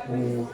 Ou...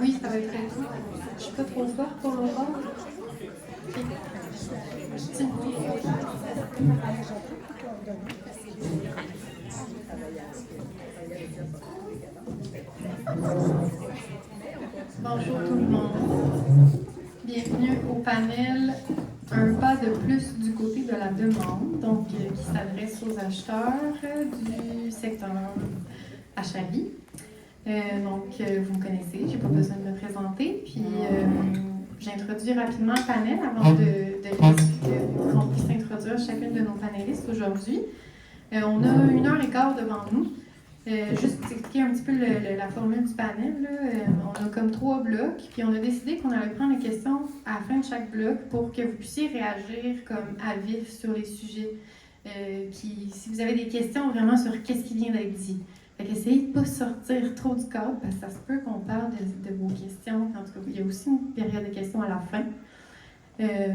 Oui, ça va être très cool. Je suis pas trop forte pour longtemps. Bonjour tout le monde. Bienvenue au panel Un pas de plus du côté de la demande, donc qui s'adresse aux acheteurs du secteur HAVI. Vous me connaissez, j'ai pas besoin de me présenter. Puis j'introduis rapidement le panel avant qu'on puisse introduire chacune de nos panélistes aujourd'hui. On a 1h15 devant nous. Juste pour expliquer un petit peu la formule du panel, on a comme 3 blocs, puis on a décidé qu'on allait prendre les questions à la fin de chaque bloc pour que vous puissiez réagir comme à vif sur les sujets. Si vous avez des questions vraiment sur qu'est-ce qui vient d'être dit. Fait qu'essayez de ne pas sortir trop du cadre, parce que ça se peut qu'on parle de vos questions. En tout cas, il y a aussi une période de questions à la fin.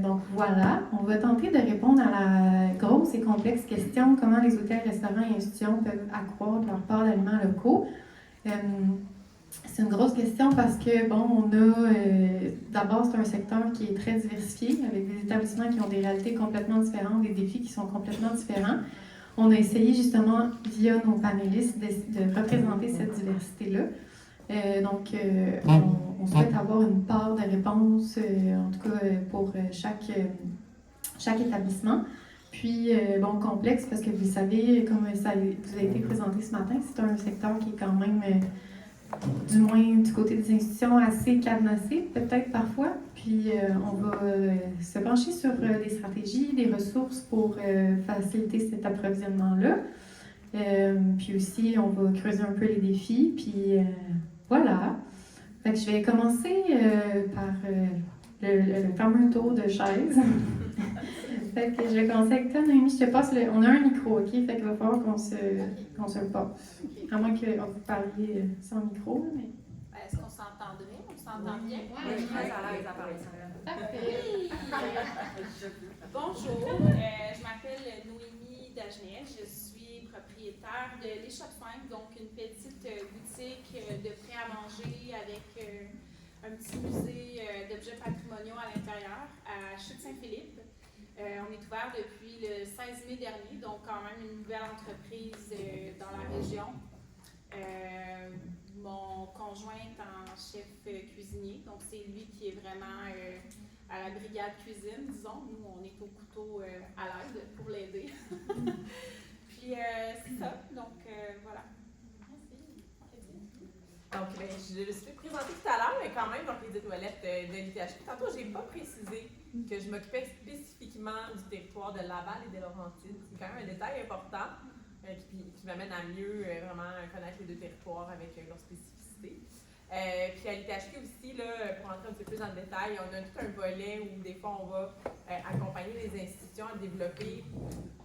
Donc voilà, on va tenter de répondre à la grosse et complexe question comment les hôtels, restaurants et institutions peuvent accroître leur part d'aliments locaux. C'est une grosse question parce que, d'abord, c'est un secteur qui est très diversifié, avec des établissements qui ont des réalités complètement différentes, des défis qui sont complètement différents. On a essayé justement, via nos panélistes, de représenter cette diversité-là. On souhaite avoir une part de réponse, en tout cas pour chaque établissement. Puis, complexe, parce que vous savez, comme ça vous a été présenté ce matin, c'est un secteur qui est quand même, du moins du côté des institutions, assez cadenassé, peut-être parfois. Puis, on va se pencher sur des stratégies, des ressources pour faciliter cet approvisionnement-là. Puis aussi, on va creuser un peu les défis. Puis, voilà. Fait que je vais commencer par le fameux tour de chaise. Fait que je vais commencer avec toi, Noémie. Je te passe on a un micro, OK? Fait qu'il va falloir qu'on se le passe. À moins que vous parliez sans micro, mais... Est-ce qu'on s'entendrait? On s'entend bien? Oui, je suis très à l'aise à parler ça. Parfait! Bonjour, je m'appelle Noémie Dagenet. Je suis propriétaire de l'Échoppe 5, donc une petite boutique de prêt à manger avec un petit musée d'objets patrimoniaux à l'intérieur à Chute-Saint-Philippe. On est ouvert depuis le 16 mai dernier, donc quand même une nouvelle entreprise dans la région. Mon conjoint est en chef cuisinier, donc c'est lui qui est vraiment à la brigade cuisine, disons. Nous, on est au couteau à l'aide pour l'aider. Puis c'est ça, donc voilà. Donc, je me suis présentée tout à l'heure, mais quand même, donc les toilettes de l'ITHQ. Tantôt, je n'ai pas précisé que je m'occupais spécifiquement du territoire de Laval et des Laurentides. C'est quand même un détail important qui m'amène à mieux vraiment connaître les deux territoires avec leurs spécificités. Puis à l'ITHQ aussi, là, pour entrer un petit peu plus dans le détail, on a tout un volet où des fois on va accompagner les institutions à développer,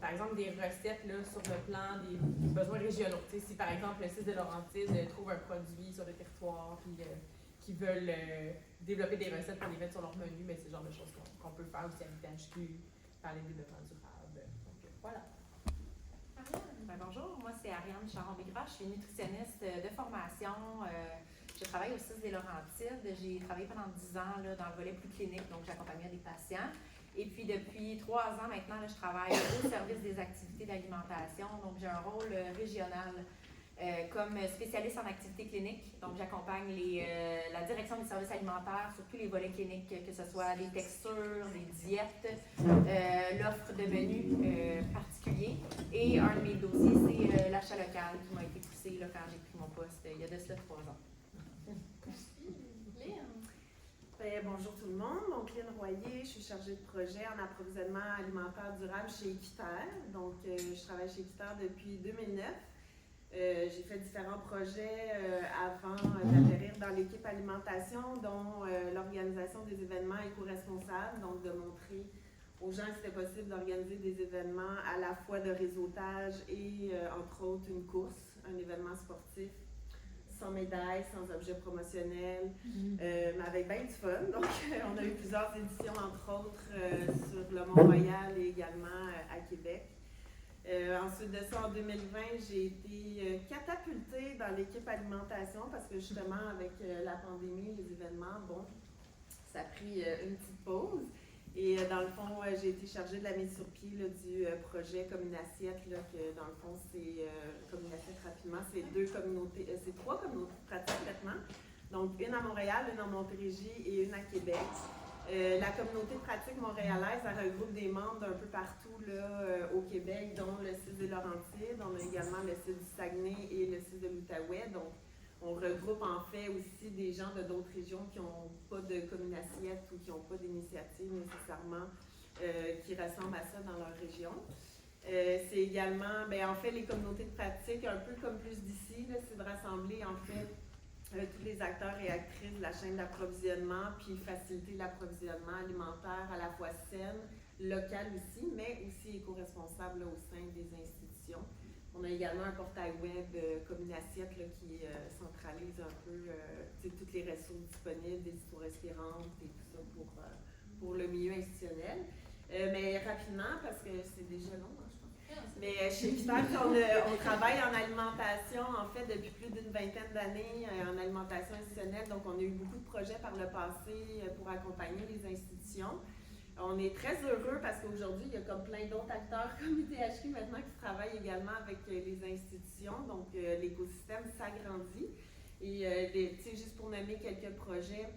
par exemple, des recettes là, sur le plan des besoins régionaux. T'sais, si par exemple le CIS de Laurentides trouve un produit sur le territoire, puis qui veulent développer des recettes pour les mettre sur leur menu, mais c'est le genre de choses qu'on peut faire aussi à l'ITHQ, parler des développement durable. Donc, voilà. Bonjour, moi c'est Ariane Charon-Bigra, je suis nutritionniste de formation. Je travaille au CIS des Laurentides. J'ai travaillé pendant 10 ans là, dans le volet plus clinique, donc j'accompagnais des patients. Et puis depuis 3 ans maintenant, là, je travaille au service des activités d'alimentation. Donc j'ai un rôle régional comme spécialiste en activités cliniques. Donc j'accompagne la direction des services alimentaires sur tous les volets cliniques, que ce soit les textures, les diètes, l'offre de menus particuliers. Et un de mes dossiers, c'est l'achat local qui m'a été poussé là, quand j'ai pris mon poste il y a de cela 3 ans. Bonjour tout le monde, donc Lynn Royer, je suis chargée de projet en approvisionnement alimentaire durable chez Équiterre. Donc je travaille chez Équiterre depuis 2009. J'ai fait différents projets avant d'atterrir dans l'équipe alimentation, dont l'organisation des événements éco-responsables, donc de montrer aux gens que c'était possible d'organiser des événements à la fois de réseautage et entre autres une course, un événement sportif sans médaille, sans objet promotionnel, mais avec bien du fun. Donc, on a eu plusieurs éditions, entre autres, sur le Mont-Royal et également à Québec. Ensuite de ça, en 2020, j'ai été catapultée dans l'équipe alimentation parce que justement, avec la pandémie, les événements, bon, ça a pris une petite pause. Et dans le fond, j'ai été chargée de la mise sur pied là, du projet Comme une assiette, là, que dans le fond, c'est Comme une assiette rapidement, c'est 3 communautés pratiques maintenant. Donc, une à Montréal, une en Montérégie et une à Québec. La communauté pratique montréalaise, elle regroupe des membres d'un peu partout là, au Québec, dont le CIS des Laurentides. On a également le CIS du Saguenay et le CIS de l'Outaouais. Donc, on regroupe en fait aussi des gens de d'autres régions qui n'ont pas de commune assiette ou qui n'ont pas d'initiative nécessairement qui ressemblent à ça dans leur région. C'est également, en fait, les communautés de pratique, un peu comme Plus d'ici, c'est de rassembler en fait tous les acteurs et actrices de la chaîne d'approvisionnement, puis faciliter l'approvisionnement alimentaire à la fois saine, local aussi, mais aussi éco-responsable au sein des institutions. On a également un portail web comme une assiette là, qui centralise un peu toutes les ressources disponibles, des histo-respirantes et tout ça pour le milieu institutionnel. Mais rapidement, parce que c'est déjà long, hein, je pense. Mais chez Équiterre, on travaille en alimentation, en fait, depuis plus d'une vingtaine d'années en alimentation institutionnelle. Donc, on a eu beaucoup de projets par le passé pour accompagner les institutions. On est très heureux parce qu'aujourd'hui, il y a comme plein d'autres acteurs comme l'ITHQ maintenant qui travaillent également avec les institutions. Donc, l'écosystème s'agrandit. Et juste pour nommer quelques projets,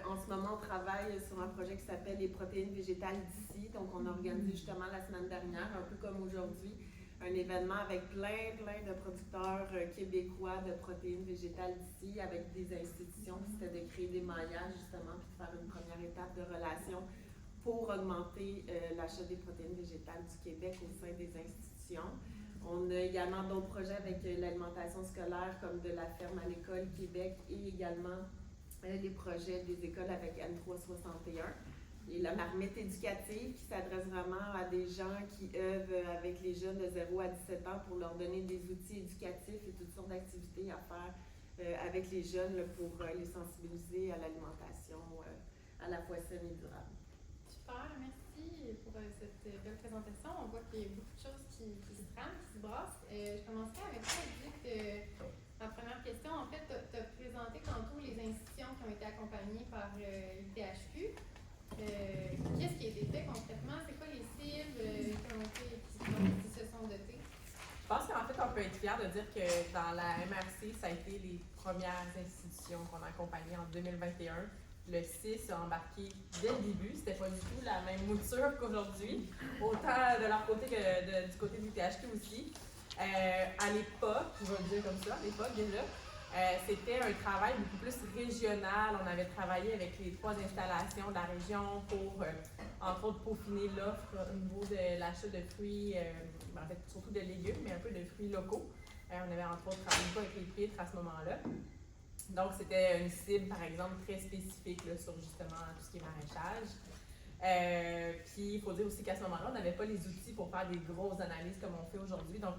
en ce moment, on travaille sur un projet qui s'appelle les protéines végétales d'ici. Donc, on a organisé justement la semaine dernière, un peu comme aujourd'hui, un événement avec plein de producteurs québécois de protéines végétales d'ici, avec des institutions. C'était de créer des maillages justement, puis de faire une première étape de relation pour augmenter l'achat des protéines végétales du Québec au sein des institutions. On a également d'autres projets avec l'alimentation scolaire comme de la ferme à l'école Québec et également les projets des écoles avec N361 et la marmite éducative qui s'adresse vraiment à des gens qui œuvrent avec les jeunes de 0 à 17 ans pour leur donner des outils éducatifs et toutes sortes d'activités à faire avec les jeunes là, pour les sensibiliser à l'alimentation à la fois saine et durable. Super, merci pour cette belle présentation. On voit qu'il y a beaucoup de choses qui se trament, qui se brassent. Je commencerai avec ça, Edith. Ma première question, en fait, tu as présenté tantôt les institutions qui ont été accompagnées par l'ITHQ. Qu'est-ce qui a été fait concrètement? C'est quoi les cibles qui se sont dotées? Je pense qu'en fait, on peut être fier de dire que dans la MRC, ça a été les premières institutions qu'on a accompagnées en 2021. Le CIS a embarqué dès le début. C'était pas du tout la même mouture qu'aujourd'hui, autant de leur côté que du côté du THQ aussi. À l'époque, je vais le dire comme ça, à l'époque déjà, c'était un travail beaucoup plus régional. On avait travaillé avec les 3 installations de la région pour, entre autres, peaufiner l'offre au niveau de l'achat de fruits, en fait surtout de légumes, mais un peu de fruits locaux. On avait entre autres travaillé avec les pitres à ce moment-là. Donc, c'était une cible, par exemple, très spécifique là, sur justement tout ce qui est maraîchage. Puis, il faut dire aussi qu'à ce moment-là, on n'avait pas les outils pour faire des grosses analyses comme on fait aujourd'hui. Donc,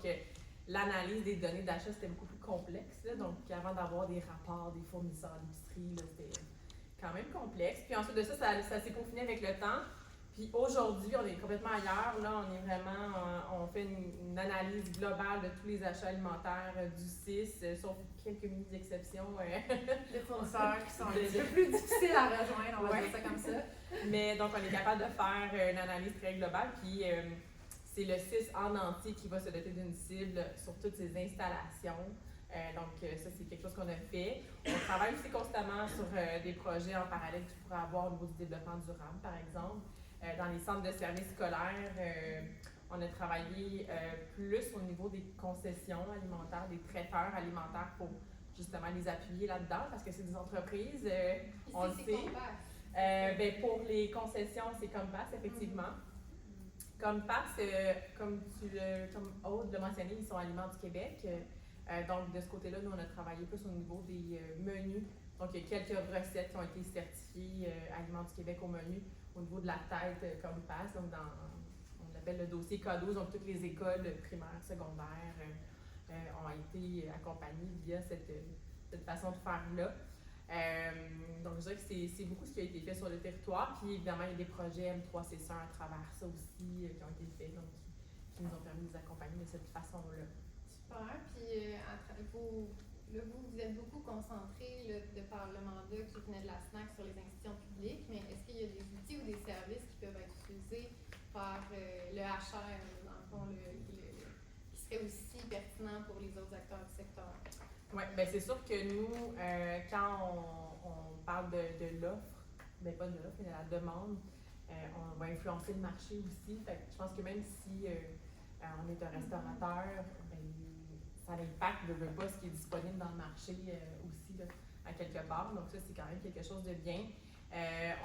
l'analyse des données d'achat, c'était beaucoup plus complexe. Là. Donc, avant d'avoir des rapports des fournisseurs d'épicerie, c'était quand même complexe. Puis ensuite de ça, ça s'est peaufiné avec le temps. Puis aujourd'hui, on est complètement ailleurs. Là, on est vraiment, on fait une analyse globale de tous les achats alimentaires du CIS, sauf quelques mini exceptions. Des fournisseurs qui sont un petit peu plus difficiles à rejoindre, on va dire ça comme ça. Mais donc, on est capable de faire une analyse très globale. Puis c'est le CIS en entier qui va se doter d'une cible sur toutes ses installations. Donc, ça, c'est quelque chose qu'on a fait. On travaille aussi constamment sur des projets en parallèle qu'il pourrait avoir au niveau du développement durable, par exemple. Dans les centres de services scolaires, on a travaillé plus au niveau des concessions alimentaires, des traiteurs alimentaires pour justement les appuyer là-dedans, parce que c'est des entreprises, on le sait. Pour les concessions, c'est Compass, effectivement. Compass, comme Aude l'a mentionné, ils sont Aliments du Québec. Donc, de ce côté-là, nous, on a travaillé plus au niveau des menus. Donc, il y a quelques recettes qui ont été certifiées Aliments du Québec au menu au niveau de la tête Compass. Donc, on l'appelle le dossier K12. Donc, toutes les écoles primaires, secondaires ont été accompagnées via cette façon de faire-là. Donc, je dirais que c'est beaucoup ce qui a été fait sur le territoire. Puis, évidemment, il y a des projets M3C1 à travers ça aussi qui ont été faits, donc qui nous ont permis de les accompagner de cette façon-là. Super. Puis, vous êtes beaucoup concentré de par le mandat qui venait de la SNAC sur les institutions publiques, mais est-ce qu'il y a des outils ou des services qui peuvent être utilisés par le HR, dans le fond, qui seraient aussi pertinents pour les autres acteurs du secteur? Oui, bien c'est sûr que nous, quand on parle de l'offre, bien pas de l'offre, mais de la demande, on va influencer le marché aussi. Fait que je pense que même si on est un restaurateur, ça impacte pas ce qui est disponible dans le marché aussi, là, à quelque part. Donc ça, c'est quand même quelque chose de bien.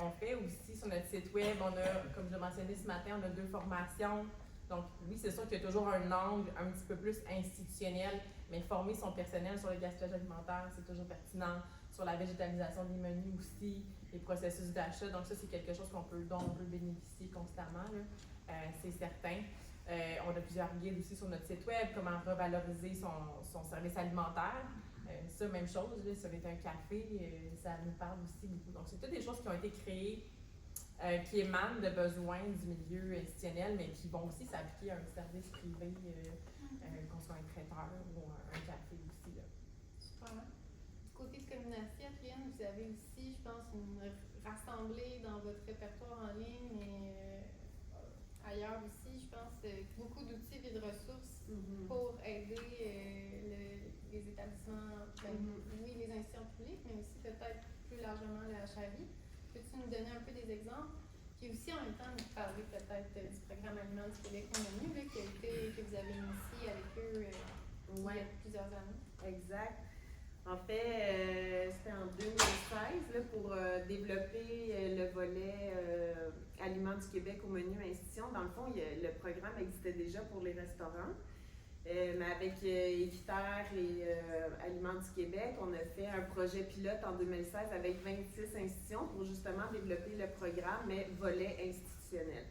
On fait aussi sur notre site web, on a, comme je l'ai mentionné ce matin, on a 2 formations. Donc oui, c'est sûr qu'il y a toujours un angle un petit peu plus institutionnel, mais former son personnel sur le gaspillage alimentaire, c'est toujours pertinent. Sur la végétalisation des menus aussi, les processus d'achat. Donc ça, c'est quelque chose dont on peut bénéficier constamment, c'est certain. On a plusieurs guides aussi sur notre site web, comment revaloriser son service alimentaire. Ça, même chose, là, si on est un café, ça nous parle aussi beaucoup. Donc, c'est toutes des choses qui ont été créées, qui émanent de besoins du milieu institutionnel, mais qui vont aussi s'appliquer à un service privé, qu'on soit un traiteur ou un café aussi. Là. Super. Du côté de Community, Adrienne, vous avez aussi, je pense, rassemblé dans votre répertoire en ligne, mais ailleurs aussi, je pense, beaucoup d'outils et de ressources pour aider les établissements, oui, les institutions publiques, mais aussi peut-être plus largement le HAVI. Peux-tu nous donner un peu des exemples? Puis aussi, en même temps, nous parler peut-être du programme Aliments du Québec au menu, que vous avez initié avec eux il y a plusieurs années. Exact. En fait, c'était en 2016 là, pour développer le volet Aliments du Québec au menu institution. Dans le fond, le programme existait déjà pour les restaurants. Mais avec Équiterre et Aliments du Québec, on a fait un projet pilote en 2016 avec 26 institutions pour justement développer le programme, mais volet institutionnel.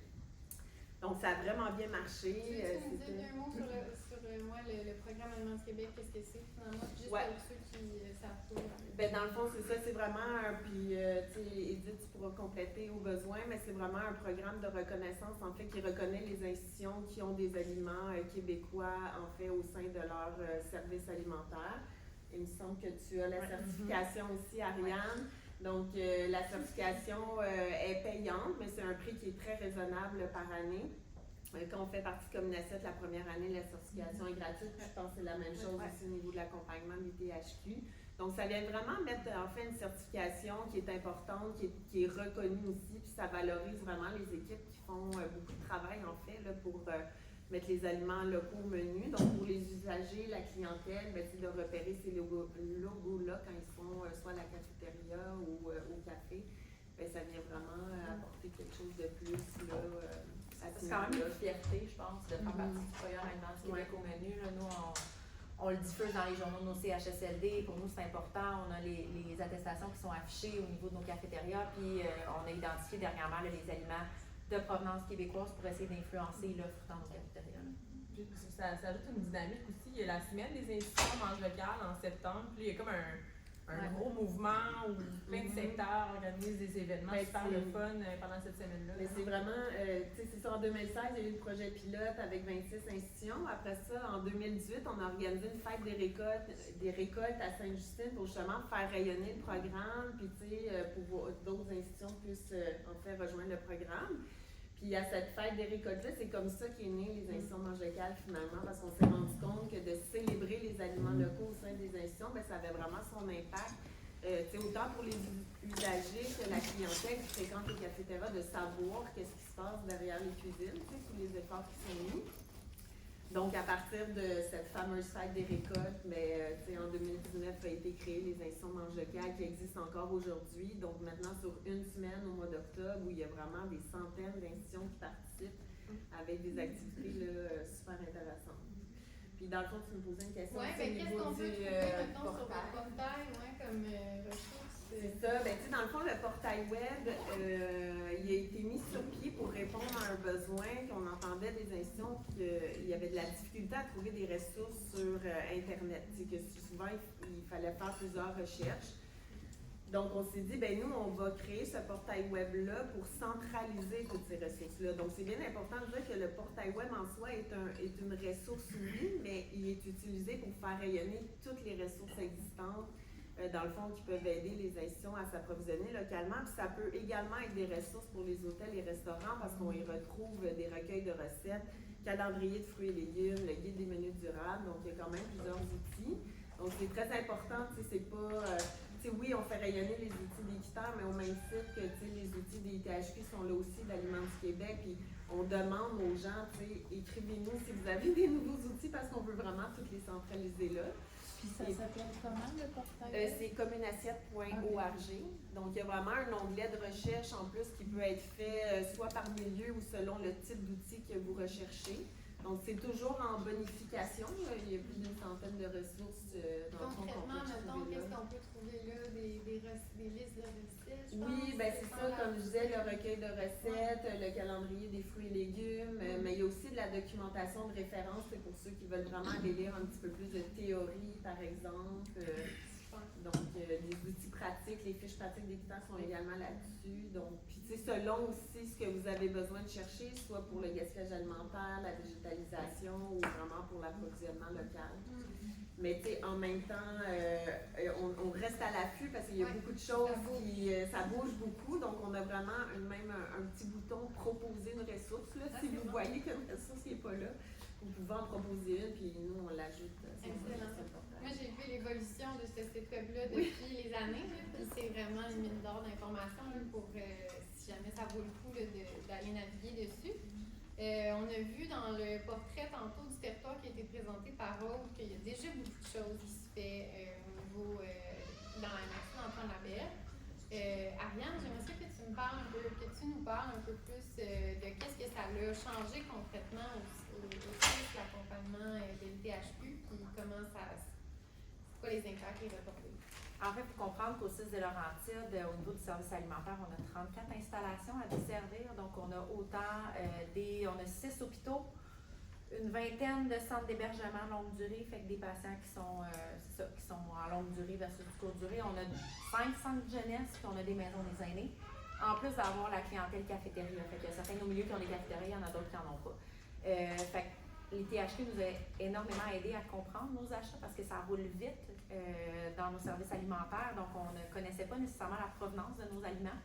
Donc, ça a vraiment bien marché. Tu nous dis un mot sur le programme Aliments du Québec, qu'est-ce que c'est finalement? Juste pour ceux qui savent pas. Ben, dans le fond, c'est ça, c'est vraiment puis Edith, tu pourras compléter au besoin, mais c'est vraiment un programme de reconnaissance, en fait, qui reconnaît les institutions qui ont des aliments québécois, en fait, au sein de leur service alimentaire. Il me semble que tu as la certification aussi, Ariane. Donc, la certification est payante, mais c'est un prix qui est très raisonnable par année. Quand on fait partie de Communassiette, la première année, la certification est gratuite. Je pense que c'est la même chose aussi au niveau de l'accompagnement des THQ. Donc, ça vient vraiment mettre en fait une certification qui est importante, qui est reconnue aussi, puis ça valorise vraiment les équipes qui font beaucoup de travail en fait là, pour mettre les aliments locaux au menu. Donc, pour les usagers, la clientèle, c'est de repérer ces logos-là quand ils sont soit à la cafétéria ou au café. Ça vient vraiment apporter quelque chose de plus là. C'est quand même une fierté, je pense, de faire partie du programme Aliments du Québec au menu. Là, nous, on le diffuse dans les journaux de nos CHSLD. Pour nous, c'est important. On a les attestations qui sont affichées au niveau de nos cafétérias. Puis, on a identifié dernièrement là, les aliments de provenance québécoise pour essayer d'influencer l'offre dans nos cafétérias. Ça ajoute une dynamique aussi. Il y a la semaine des institutions Mange local en septembre. Puis il y a comme un gros mouvement où plein de secteurs organisent des événements super le fun pendant cette semaine-là. Mais c'est vraiment, c'est ça, en 2016, il y a eu le projet pilote avec 26 institutions. Après ça, en 2018, on a organisé une fête des récoltes à Sainte-Justine pour justement faire rayonner le programme, puis pour d'autres institutions puissent en fait rejoindre le programme. Puis à cette fête des récoltes-là, c'est comme ça qu'est né les institutions Mange local finalement, parce qu'on s'est rendu compte que de célébrer les aliments locaux au sein des institutions, ça avait vraiment son impact. Autant pour les usagers que la clientèle qui fréquente les cafétérias, de savoir qu'est-ce qui se passe derrière les cuisines, tous les efforts qui sont mis. Donc, à partir de cette fameuse fête des récoltes, en 2019 a été créé les institutions Mange local qui existent encore aujourd'hui. Donc, maintenant, sur une semaine au mois d'octobre, où il y a vraiment des centaines d'institutions qui participent avec des activités là, super intéressantes. Puis, dans le fond, tu me posais une question. Oui, mais qu'est-ce qu'on peut trouver maintenant sur le portail comme ressources? C'est ça. Dans le fond, le portail web, il a été mis sur pied pour répondre à un besoin qu'on entendait des institutions qu'il y avait de la difficulté à trouver des ressources sur Internet. Que souvent, il fallait faire plusieurs recherches. Donc, on s'est dit, nous, on va créer ce portail web-là pour centraliser toutes ces ressources-là. Donc, c'est bien important de dire que le portail web en soi est une ressource, oui, mais il est utilisé pour faire rayonner toutes les ressources existantes dans le fond, qui peuvent aider les institutions à s'approvisionner localement. Puis ça peut également être des ressources pour les hôtels et restaurants parce qu'on y retrouve des recueils de recettes, calendrier de fruits et légumes, le guide des menus durables. Donc, il y a quand même plusieurs outils. Donc, c'est très important. C'est pas... oui, on fait rayonner les outils d'Équiterre, mais au même titre que les outils des ITHQ sont là aussi d'Aliments du Québec. Puis on demande aux gens, écrivez-nous si vous avez des nouveaux outils parce qu'on veut vraiment tous les centraliser là. Puis ça s'appelle comment le portail? C'est communeassiette.org. Donc, il y a vraiment un onglet de recherche en plus qui peut être fait soit par milieu ou selon le type d'outil que vous recherchez. Donc, c'est toujours en bonification. Il y a plus d'une centaine de ressources dans le fond qu'on peut trouver là. Qu'est-ce qu'on peut trouver là? Des listes de recettes? Oui, c'est ça, comme je disais, le recueil de recettes, le calendrier des fruits et légumes, mais il y a aussi de la documentation de référence pour ceux qui veulent vraiment aller lire un petit peu plus de théorie, par exemple. Donc, les outils pratiques, les fiches pratiques d'Équiterre sont également là-dessus. Donc, puis selon aussi ce que vous avez besoin de chercher, soit pour le gaspillage alimentaire, la végétalisation ou vraiment pour l'approvisionnement local. Mais en même temps, on reste à l'affût parce qu'il y a beaucoup de choses ça bouge beaucoup. Donc, on a vraiment un petit bouton proposer une ressource. Là, si vous voyez qu'une ressource n'est pas là, vous pouvez en proposer une, puis nous, on l'ajoute. Excellent. Moi, j'ai vu l'évolution de ce site web-là depuis les années. Puis c'est vraiment une mine d'or d'informations pour si jamais ça vaut le coup d'aller naviguer dessus. On a vu dans le portrait tantôt du territoire qui a été présenté par Aude qu'il y a déjà beaucoup de choses qui se fait au niveau dans la nation d'Antoine Labelle. Ariane, j'aimerais ça que tu nous parles un peu plus de qu'est-ce que ça a changé concrètement au sein de l'accompagnement de l'ITHQ, puis comment c'est quoi les impacts et les reportés. En fait, pour comprendre qu'au 6 de Laurentides, au niveau du service alimentaire, on a 34 installations à desservir. Donc, on a on a 6 hôpitaux, une vingtaine de centres d'hébergement longue durée, fait que des patients qui sont en longue durée versus du courte durée. On a 5 centres de jeunesse, puis on a des maisons des aînés. En plus d'avoir la clientèle cafétéria. Fait qu'il y a certains de nos milieux qui ont des cafétérias, il y en a d'autres qui n'en ont pas. Fait que les THQ nous a énormément aidé à comprendre nos achats parce que ça roule vite dans nos services alimentaires. Donc, on ne connaissait pas nécessairement la provenance de nos aliments.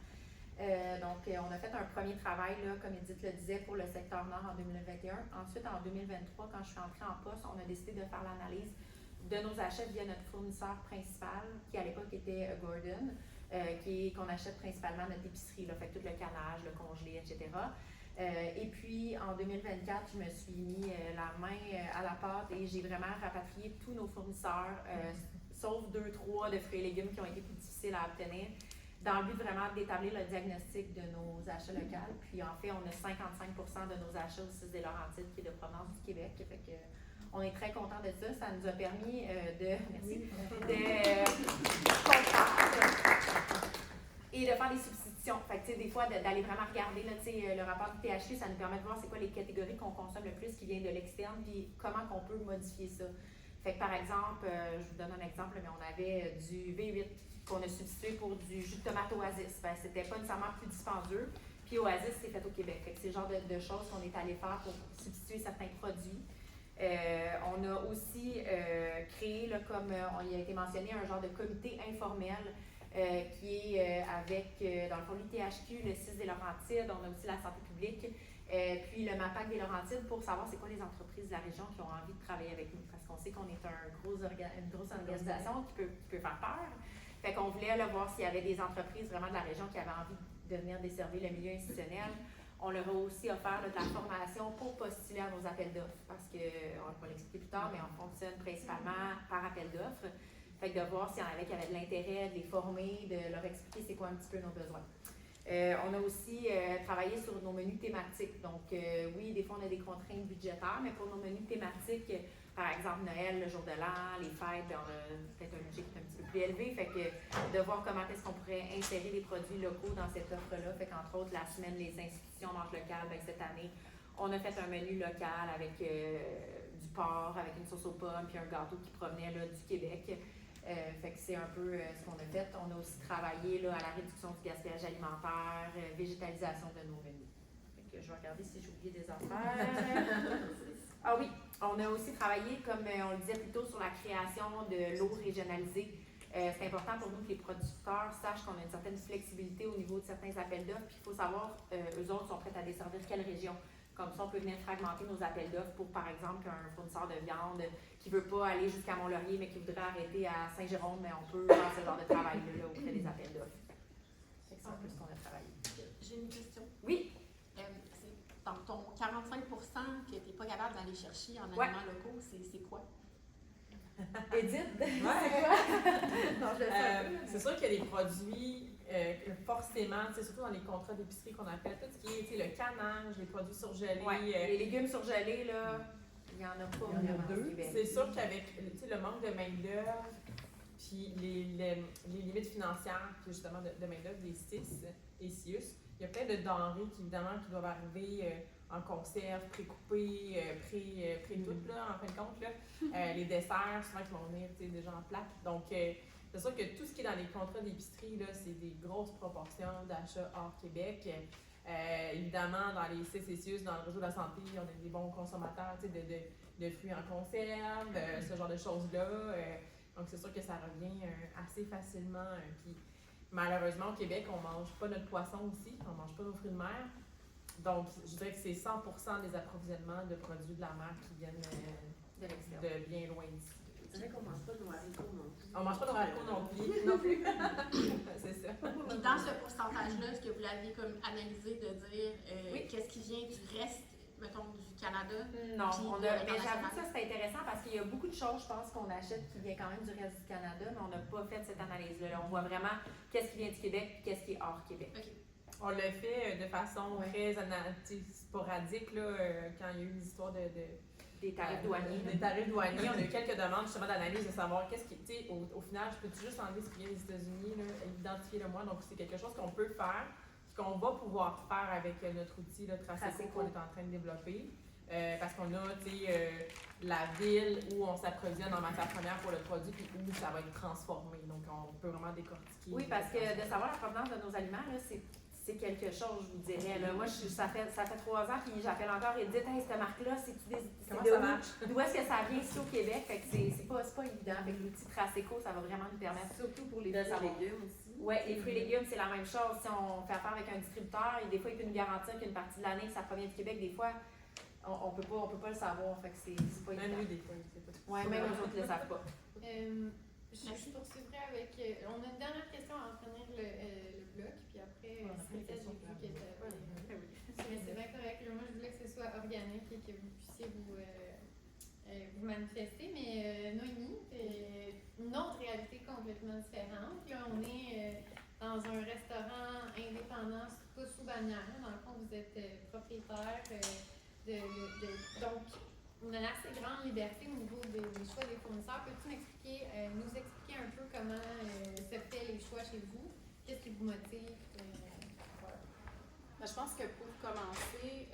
Donc, on a fait un premier travail, là, comme Edith le disait, pour le secteur nord en 2021. Ensuite, en 2023, quand je suis entrée en poste, on a décidé de faire l'analyse de nos achats via notre fournisseur principal, qui à l'époque était Gordon, qu'on achète principalement à notre épicerie, là, fait tout le canage, le congelé, etc. Et puis, en 2024, je me suis mis la main à la pâte et j'ai vraiment rapatrié tous nos fournisseurs, sauf 2-3 de fruits et légumes qui ont été plus difficiles à obtenir, dans le but vraiment d'établir le diagnostic de nos achats locaux. Puis, en fait, on a 55% de nos achats au 6 des Laurentides qui est de provenance du Québec. Fait que, on est très contents de ça. Ça nous a permis de comprendre Et de faire des substitutions. Fait que, tu sais, des fois, d'aller vraiment regarder là, tu sais, le rapport du THQ, ça nous permet de voir c'est quoi les catégories qu'on consomme le plus qui viennent de l'externe, puis comment qu'on peut modifier ça. Fait que, par exemple, je vous donne un exemple, mais on avait du V8 qu'on a substitué pour du jus de tomate Oasis. Ben, c'était pas nécessairement plus dispendieux. Puis Oasis, c'est fait au Québec. Fait que c'est le genre de choses qu'on est allé faire pour substituer certains produits. On a aussi créé, là, comme il a été mentionné, un genre de comité informel qui est avec, dans le fond, l'ITHQ, le CIS des Laurentides, on a aussi la santé publique, puis le MAPAC des Laurentides pour savoir c'est quoi les entreprises de la région qui ont envie de travailler avec nous. Parce qu'on sait qu'on est une grosse organisation qui peut faire peur. Fait qu'on voulait là, voir s'il y avait des entreprises vraiment de la région qui avaient envie de venir desservir le milieu institutionnel. On leur a aussi offert là, de la formation pour postuler à nos appels d'offres parce qu'on va l'expliquer plus tard, mais on fonctionne principalement par appel d'offres. Fait que de voir s'il y en avait qui avaient de l'intérêt, de les former, de leur expliquer c'est quoi un petit peu nos besoins. On a aussi travaillé sur nos menus thématiques. Donc, oui, des fois, on a des contraintes budgétaires, mais pour nos menus thématiques, par exemple, Noël, le jour de l'an, les fêtes, on a peut-être un budget qui est un petit peu plus élevé. Fait que de voir comment est-ce qu'on pourrait insérer des produits locaux dans cette offre-là. Fait qu'entre autres, la semaine, les institutions vente locale, ben, cette année, on a fait un menu local avec du porc, avec une sauce aux pommes, puis un gâteau qui provenait là, du Québec. Fait que c'est un peu ce qu'on a fait. On a aussi travaillé là, à la réduction du gaspillage alimentaire, végétalisation de nos menus. Fait que je vais regarder si j'ai oublié des affaires. Ah oui, on a aussi travaillé, comme on le disait plus tôt, sur la création de l'eau régionalisée. C'est important pour nous que les producteurs sachent qu'on a une certaine flexibilité au niveau de certains appels d'offres. Puis il faut savoir, eux autres sont prêts à desservir quelle région. Comme ça, on peut venir fragmenter nos appels d'offres pour, par exemple, un fournisseur de viande qui ne veut pas aller jusqu'à Mont-Laurier, mais qui voudrait arrêter à Saint-Jérôme, mais on peut faire ce genre de travail-là auprès des appels d'offres. C'est un peu ce qu'on a travaillé. J'ai une question. Oui. C'est dans ton 45 que tu n'es pas capable d'aller chercher en Ouais. aliments locaux, c'est quoi? Edith, Ouais. c'est quoi? Non, je le sais. C'est sûr qu'il y a des produits que forcément, surtout dans les contrats d'épicerie qu'on appelle, tout ce qui est le canage, les produits surgelés. Ouais, les légumes surgelés, là, il n'y en a pas vraiment au Québec. C'est sûr qu'avec le manque de main-d'œuvre, puis les limites financières, puis justement de main-d'œuvre des CIS et CIUS, il y a plein de denrées qui, évidemment, qui doivent arriver en conserve, pré-coupées, pré-toutes, là, en fin de compte. Là. Les desserts, souvent, qui vont venir déjà en plaque. Donc, c'est sûr que tout ce qui est dans les contrats d'épicerie, là, c'est des grosses proportions d'achats hors Québec. Évidemment, dans les CCCIUS, dans le réseau de la santé, on a des bons consommateurs de fruits en conserve, ce genre de choses-là. Donc, c'est sûr que ça revient assez facilement. Puis, malheureusement, au Québec, on ne mange pas notre poisson aussi, on ne mange pas nos fruits de mer. Donc, je dirais que c'est 100% des approvisionnements de produits de la mer qui viennent de bien loin d'ici. C'est vrai qu'on ne mange pas de nos haricots non plus. On ne mange pas de haricots non plus. C'est ça. Puis dans ce pourcentage-là, est-ce que vous l'avez comme analysé de dire Oui. qu'est-ce qui vient du reste, mettons, du Canada? Non, Puis mais j'avoue que ça c'est intéressant parce qu'il y a beaucoup de choses, je pense, qu'on achète qui vient quand même du reste du Canada, mais on n'a pas fait cette analyse-là. On voit vraiment qu'est-ce qui vient du Québec et qu'est-ce qui est hors Québec. Okay. On l'a fait de façon très sporadique là, quand il y a eu l'histoire des tarifs douaniers. Des tarifs douaniers. On a eu quelques demandes justement d'analyse de savoir qu'est-ce qui, au final, je peux juste enlever ce qui vient des États-Unis, identifier le moi. Donc, c'est quelque chose qu'on peut faire, qu'on va pouvoir faire avec notre outil, le Traceco, qu'on est en train de développer. Parce qu'on a, la ville où on s'approvisionne en matière première pour le produit, puis où ça va être transformé. Donc, on peut vraiment décortiquer. Oui, parce que de savoir la provenance de nos aliments, là, c'est quelque chose, je vous dirais. Là. Moi, ça fait 3 ans, puis j'appelle encore Edith, hey, cette marque-là, comment ça marche? D'où est-ce que ça vient ici au Québec? Fait que c'est pas évident. Avec l'outil Traceco, ça va vraiment nous permettre. Surtout pour les fruits et légumes aussi. Oui, les fruits et légumes, c'est la même chose. Si on fait affaire avec un distributeur, et des fois, il peut nous garantir qu'une partie de l'année, ça provient du Québec. Des fois, on peut pas le savoir. Fait que c'est pas évident. Même lui, des fois, je sais pas. Oui, même eux autres ne le savent pas. Je poursuivrai avec. On a une dernière question à finir le bloc, puis après, Cynthia, j'ai vu que mais c'est bien correct. Moi, je voulais que ce soit organique et que vous puissiez vous manifester. Mais Noémie, une autre réalité complètement différente. Là, on est dans un restaurant indépendant, pas sous bannière. Dans le fond, vous êtes propriétaire donc, on a une assez grande liberté au niveau des choix des fournisseurs. Peux-tu nous expliquer un peu comment se fait les choix chez vous? Qu'est-ce qui vous motive? Ben, je pense que pour commencer,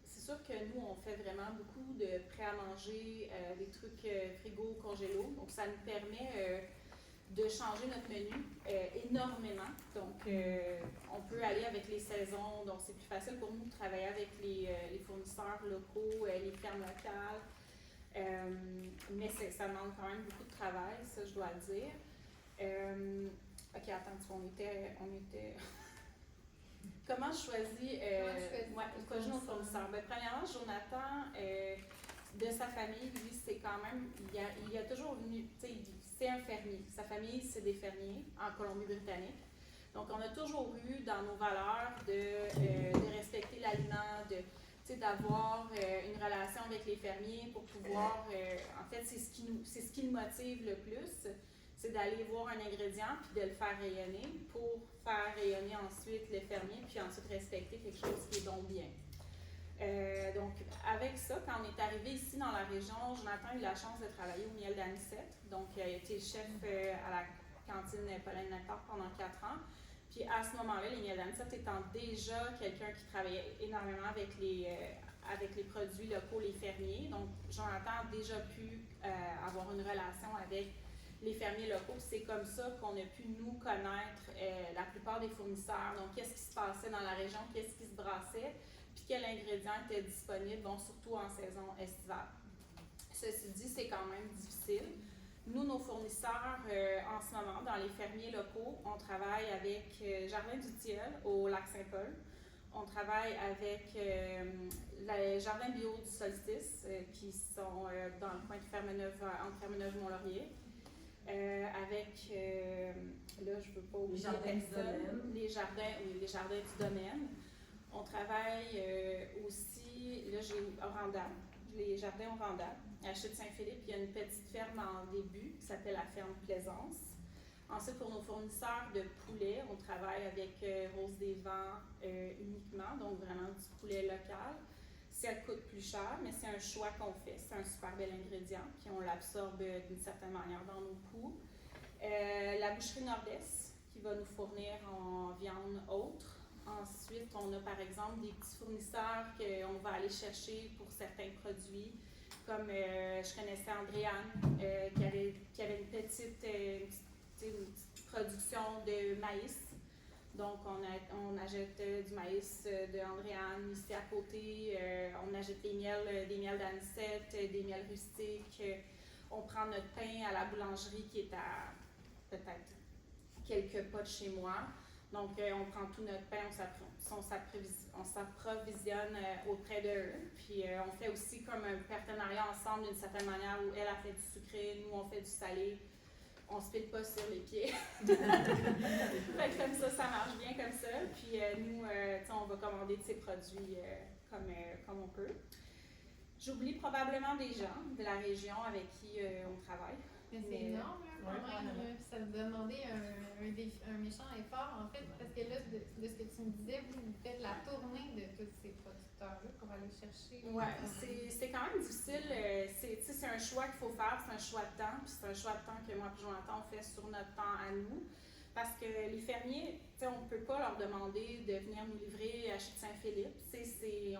c'est sûr que nous, on fait vraiment beaucoup de prêts à manger, des trucs frigo, congélo. Donc, ça nous permet de changer notre menu énormément. Donc, on peut aller avec les saisons. Donc, c'est plus facile pour nous de travailler avec les fournisseurs locaux, les fermes locales. Mais ça demande quand même beaucoup de travail, ça, je dois le dire. OK, attends, on était... Comment je choisis nos fournisseurs? Ben, premièrement, Jonathan, de sa famille, lui, c'est quand même, il a toujours venu, c'est un fermier. Sa famille, c'est des fermiers en Colombie-Britannique. Donc, on a toujours eu dans nos valeurs de respecter l'aliment, d'avoir une relation avec les fermiers pour pouvoir, en fait, c'est ce qui nous motive le plus, c'est d'aller voir un ingrédient puis de le faire rayonner pour faire rayonner ensuite le fermier puis ensuite respecter quelque chose qui est donc bien. Donc, avec ça, quand on est arrivé ici dans la région, Jonathan a eu la chance de travailler au miel d'anisette. Donc, il a été chef à la cantine Pauline Nectar pendant 4 ans. Puis à ce moment-là, les miels d'anisette étant déjà quelqu'un qui travaillait énormément avec les produits locaux, les fermiers. Donc, Jonathan a déjà pu avoir une relation avec les fermiers locaux. C'est comme ça qu'on a pu nous connaître la plupart des fournisseurs. Donc, qu'est-ce qui se passait dans la région, qu'est-ce qui se brassait, puis quels ingrédients étaient disponibles, bon, surtout en saison estivale. Ceci dit, c'est quand même difficile. Nous, nos fournisseurs, en ce moment, dans les fermiers locaux, on travaille avec Jardin du Tilleul au Lac-Saint-Paul. On travaille avec les Jardins bio du Solstice, qui sont dans le coin de Fermeneuve, entre Fermeneuve et Mont-Laurier. Avec, là, je ne veux pas oublier personne, les jardins du domaine. On travaille aussi, là, j'ai Oranda, les jardins Oranda. À Chute-Saint-Philippe, il y a une petite ferme en début qui s'appelle la ferme Plaisance. Ensuite, pour nos fournisseurs de poulet, on travaille avec Rose des Vents uniquement, donc vraiment du poulet local. Ça coûte plus cher, mais c'est un choix qu'on fait. C'est un super bel ingrédient, puis on l'absorbe d'une certaine manière dans nos coûts. La boucherie Nord-Est, qui va nous fournir en viande autre. Ensuite, on a par exemple des petits fournisseurs qu'on va aller chercher pour certains produits, comme je connaissais Andréane, qui avait une petite production de maïs. Donc, on achète du maïs de Andréane ici à côté, on achète des miels d'anisette, des miels rustiques. On prend notre pain à la boulangerie qui est à peut-être quelques pas de chez moi. Donc, on prend tout notre pain, on s'approvisionne auprès d'eux. Puis, on fait aussi comme un partenariat ensemble d'une certaine manière où elle a fait du sucré, nous on fait du salé. On se pile pas sur les pieds. Fait que comme ça marche bien comme ça. Puis nous, on va commander de ces produits comme on peut. J'oublie probablement des gens de la région avec qui on travaille. Mais c'est énorme, là, quand même. Ça vous a demandé un méchant effort, en fait, parce que là, de ce que tu me disais, vous faites la tournée de tous ces producteurs-là pour aller chercher. Oui, c'est quand même difficile. C'est un choix qu'il faut faire, c'est un choix de temps, puis c'est un choix de temps que moi et Jonathan, on fait sur notre temps à nous. Parce que les fermiers, on ne peut pas leur demander de venir nous livrer à Chute-Saint-Philippe.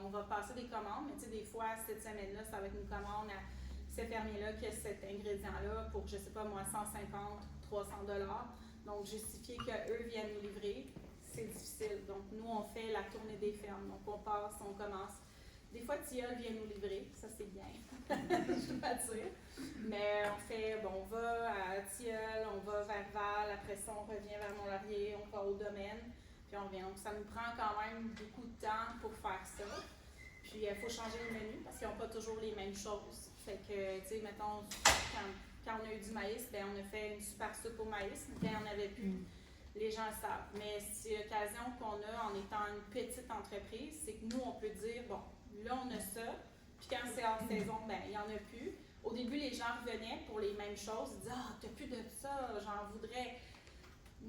On va passer des commandes, mais des fois, cette semaine-là, ça va être une commande à ce fermier-là qui a cet ingrédient-là pour, je ne sais pas moi, 150, 300 $. Donc, justifier qu'eux viennent nous livrer, c'est difficile. Donc, nous, on fait la tournée des fermes. Donc, on passe, on commence. Des fois, Tilleul vient nous livrer, ça c'est bien, je dois dire. Mais on va à Tilleul, on va vers Val, après ça, on revient vers Mont-Laurier, on va au domaine, puis on revient. Donc, ça nous prend quand même beaucoup de temps pour faire ça. Puis, il faut changer le menu parce qu'ils n'ont pas toujours les mêmes choses. Fait que, tu sais, mettons, quand on a eu du maïs, on a fait une super soupe au maïs, mais quand il n'y en avait plus, les gens savent. Mais c'est l'occasion qu'on a en étant une petite entreprise, c'est que nous, on peut dire, bon, là, on a ça, puis quand c'est hors saison, il n'y en a plus. Au début, les gens revenaient pour les mêmes choses, ils disaient « Ah, t'as plus de ça, j'en voudrais. »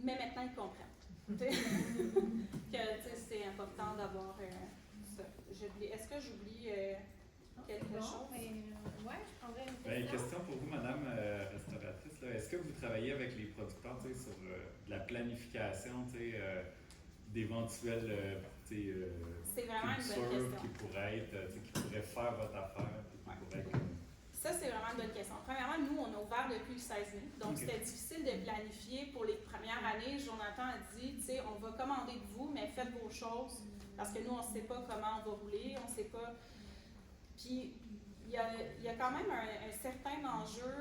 Mais maintenant, ils comprennent. Que c'est important d'avoir ça. Est-ce que j'oublie quelque chose? Oui, je prendrais une question. Question pour vous, Madame restauratrice. Est-ce que vous travailler avec les producteurs sur de la planification d'éventuelles C'est vraiment une bonne cultures question. qui pourraient faire votre affaire, puis qui pourraient Ça, c'est vraiment une bonne question. Premièrement, nous, on a ouvert depuis le 16 mai. Donc, c'était difficile de planifier pour les premières années. Jonathan a dit, tu sais, on va commander de vous, mais faites vos choses. Parce que nous, on ne sait pas comment on va rouler, on ne sait pas. Puis, il y a quand même un certain enjeu.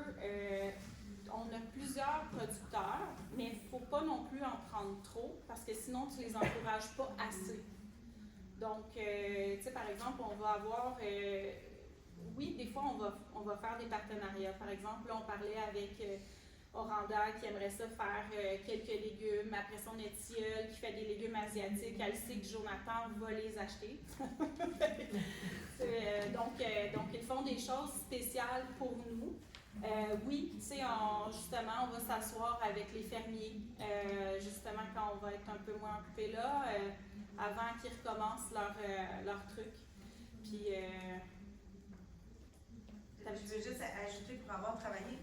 On a plusieurs producteurs, mais il ne faut pas non plus en prendre trop, parce que sinon, tu ne les encourages pas assez. Donc, tu sais, par exemple, on va avoir... oui, des fois, on va faire des partenariats. Par exemple, là, on parlait avec Oranda qui aimerait ça faire quelques légumes. Après ça, on a Tilleul qui fait des légumes asiatiques. Elle sait que Jonathan va les acheter. Donc, ils font des choses spéciales pour nous. Oui, tu sais, justement, on va s'asseoir avec les fermiers, justement, quand on va être un peu moins occupé là, avant qu'ils recommencent leur truc. Puis... je veux juste ajouter, pour avoir travaillé,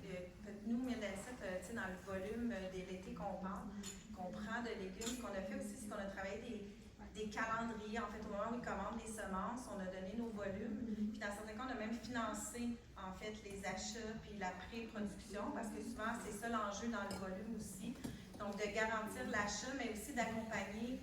nous, Miel-Danicette, dans le volume de l'été qu'on prend de légumes, ce qu'on a fait aussi, c'est qu'on a travaillé des calendriers. En fait, au moment où ils commandent les semences, on a donné nos volumes. Puis dans certains cas, on a même financé, en fait, les achats puis la pré-production, parce que souvent, c'est ça l'enjeu dans le volume aussi. Donc, de garantir l'achat, mais aussi d'accompagner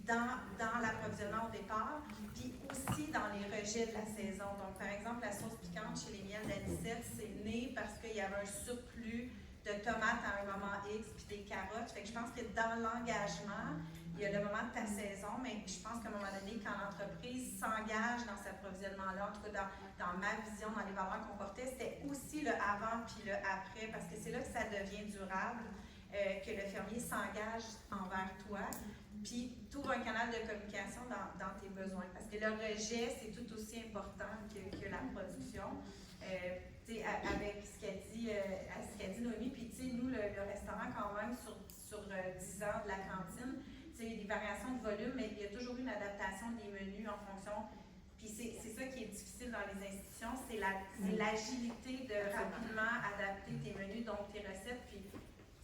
dans l'approvisionnement au départ, puis aussi dans les rejets de la saison. Donc, par exemple, la sauce piquante chez les miels d'anisette, c'est né parce qu'il y avait un surplus de tomates à un moment X, puis des carottes. Fait que je pense que dans l'engagement, il y a le moment de ta saison, mais je pense qu'à un moment donné, quand l'entreprise s'engage dans cet approvisionnement-là, en tout cas dans ma vision, dans les valeurs qu'on portait, c'était aussi le avant puis le après, parce que c'est là que ça devient durable, que le fermier s'engage envers toi. Puis, trouve un canal de communication dans tes besoins. Parce que le rejet, c'est tout aussi important que la production. Avec ce qu'a dit Noémie, puis nous, le restaurant, quand même, sur 10 ans de la cantine, il y a des variations de volume, mais il y a toujours eu une adaptation des menus en fonction. Puis c'est ça qui est difficile dans les institutions, c'est l'agilité de rapidement adapter tes menus, donc tes recettes. Puis,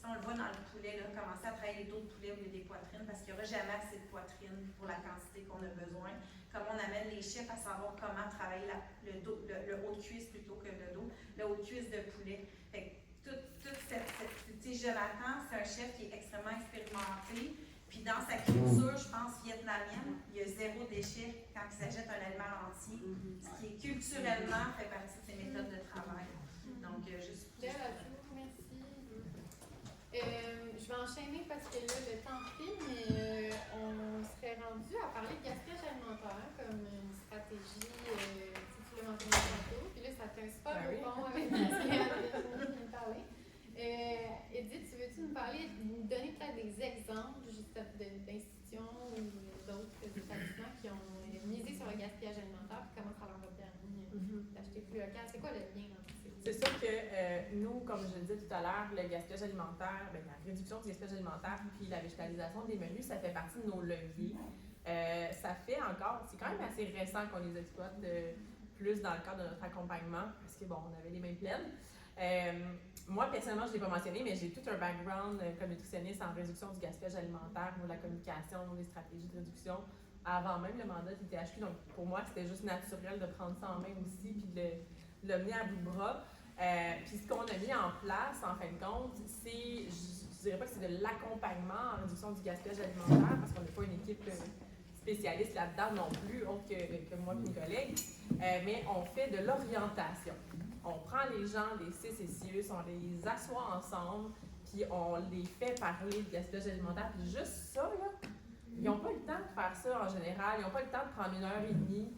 on le voit dans le poulet, là, commencer à travailler les dos de poulet au lieu des poitrines, parce qu'il n'y aura jamais assez de poitrine pour la quantité qu'on a besoin. Comme on amène les chefs à savoir comment travailler le haut de cuisse plutôt que le dos, le haut de cuisse de poulet. Fait que Jonathan, c'est un chef qui est extrêmement expérimenté. Puis dans sa culture, je pense, vietnamienne, il y a zéro déchet quand il s'achète un aliment entier, ce qui culturellement fait partie de ses méthodes de travail. Donc, juste pour merci. Je vais enchaîner parce que là, le temps file, mais on serait rendu à parler de gaspillage alimentaire comme une stratégie, tu l'as mentionné tantôt, puis là, ça fait un super beau pont avec ce que vient de parler. Edith, veux-tu nous donner peut-être des exemples d'institutions ou d'autres établissements qui ont misé sur le gaspillage alimentaire, puis comment ça leur a permis d'acheter plus local? C'est quoi le lien entre ces deux? C'est sûr que nous, comme je le disais tout à l'heure, le gaspillage alimentaire, la réduction du gaspillage alimentaire puis la végétalisation des menus, ça fait partie de nos leviers. Ça fait encore, c'est quand même assez récent qu'on les exploite plus dans le cadre de notre accompagnement, parce que on avait les mains pleines. Moi, personnellement, je ne l'ai pas mentionné, mais j'ai tout un background comme nutritionniste en réduction du gaspillage alimentaire, de la communication, des stratégies de réduction, avant même le mandat du THQ. Donc, pour moi, c'était juste naturel de prendre ça en main aussi, puis de le mener à bout de bras. Puis ce qu'on a mis en place, en fin de compte, c'est, je dirais pas que c'est de l'accompagnement en réduction du gaspillage alimentaire, parce qu'on n'est pas une équipe spécialiste là-dedans non plus, autre que moi et mes collègues, mais on fait de l'orientation. On prend les gens des CCCIUS, on les assoit ensemble, puis on les fait parler de gaspillage alimentaire. Puis juste ça, là, ils n'ont pas le temps de faire ça en général, ils n'ont pas le temps de prendre 1h30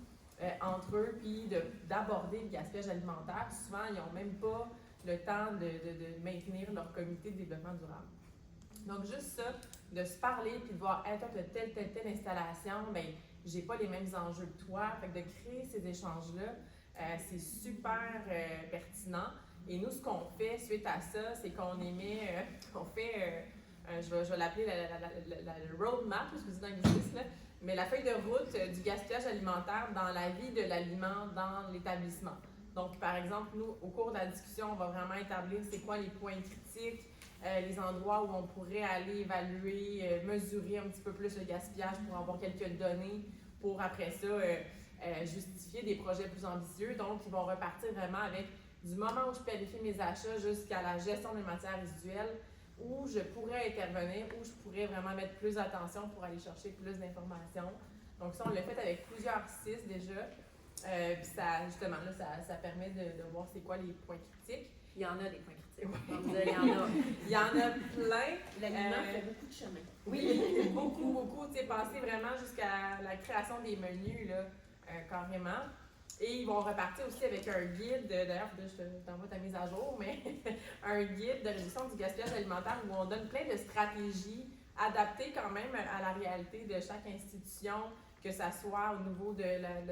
entre eux, puis d'aborder le gaspillage alimentaire. Puis souvent, ils n'ont même pas le temps de maintenir leur comité de développement durable. Donc, juste ça, de se parler, puis de voir, hey, toi, tu as telle installation, bien, j'ai pas les mêmes enjeux que toi. Fait que de créer ces échanges-là, c'est super pertinent. Et nous, ce qu'on fait suite à ça, c'est qu'on émet, je vais l'appeler la roadmap, je vous dis dans l'anglicisme, mais la feuille de route du gaspillage alimentaire dans la vie de l'aliment dans l'établissement. Donc, par exemple, nous, au cours de la discussion, on va vraiment établir c'est quoi les points critiques, les endroits où on pourrait aller évaluer, mesurer un petit peu plus le gaspillage pour avoir quelques données pour après ça justifier des projets plus ambitieux. Donc, ils vont repartir vraiment avec du moment où je planifie mes achats jusqu'à la gestion des matières résiduelles, où je pourrais intervenir, où je pourrais vraiment mettre plus d'attention pour aller chercher plus d'informations. Donc ça, on l'a fait avec plusieurs CIS déjà. Puis ça, justement, là, ça permet de voir c'est quoi les points critiques. Il y en a des points critiques. Il y en a plein. L'aliment fait beaucoup de chemin. Oui, beaucoup. Tu sais, passer vraiment jusqu'à la création des menus, là, carrément. Et ils vont repartir aussi avec un guide, d'ailleurs, je t'envoie ta mise à jour, mais un guide de réduction du gaspillage alimentaire où on donne plein de stratégies adaptées quand même à la réalité de chaque institution, que ça soit au niveau de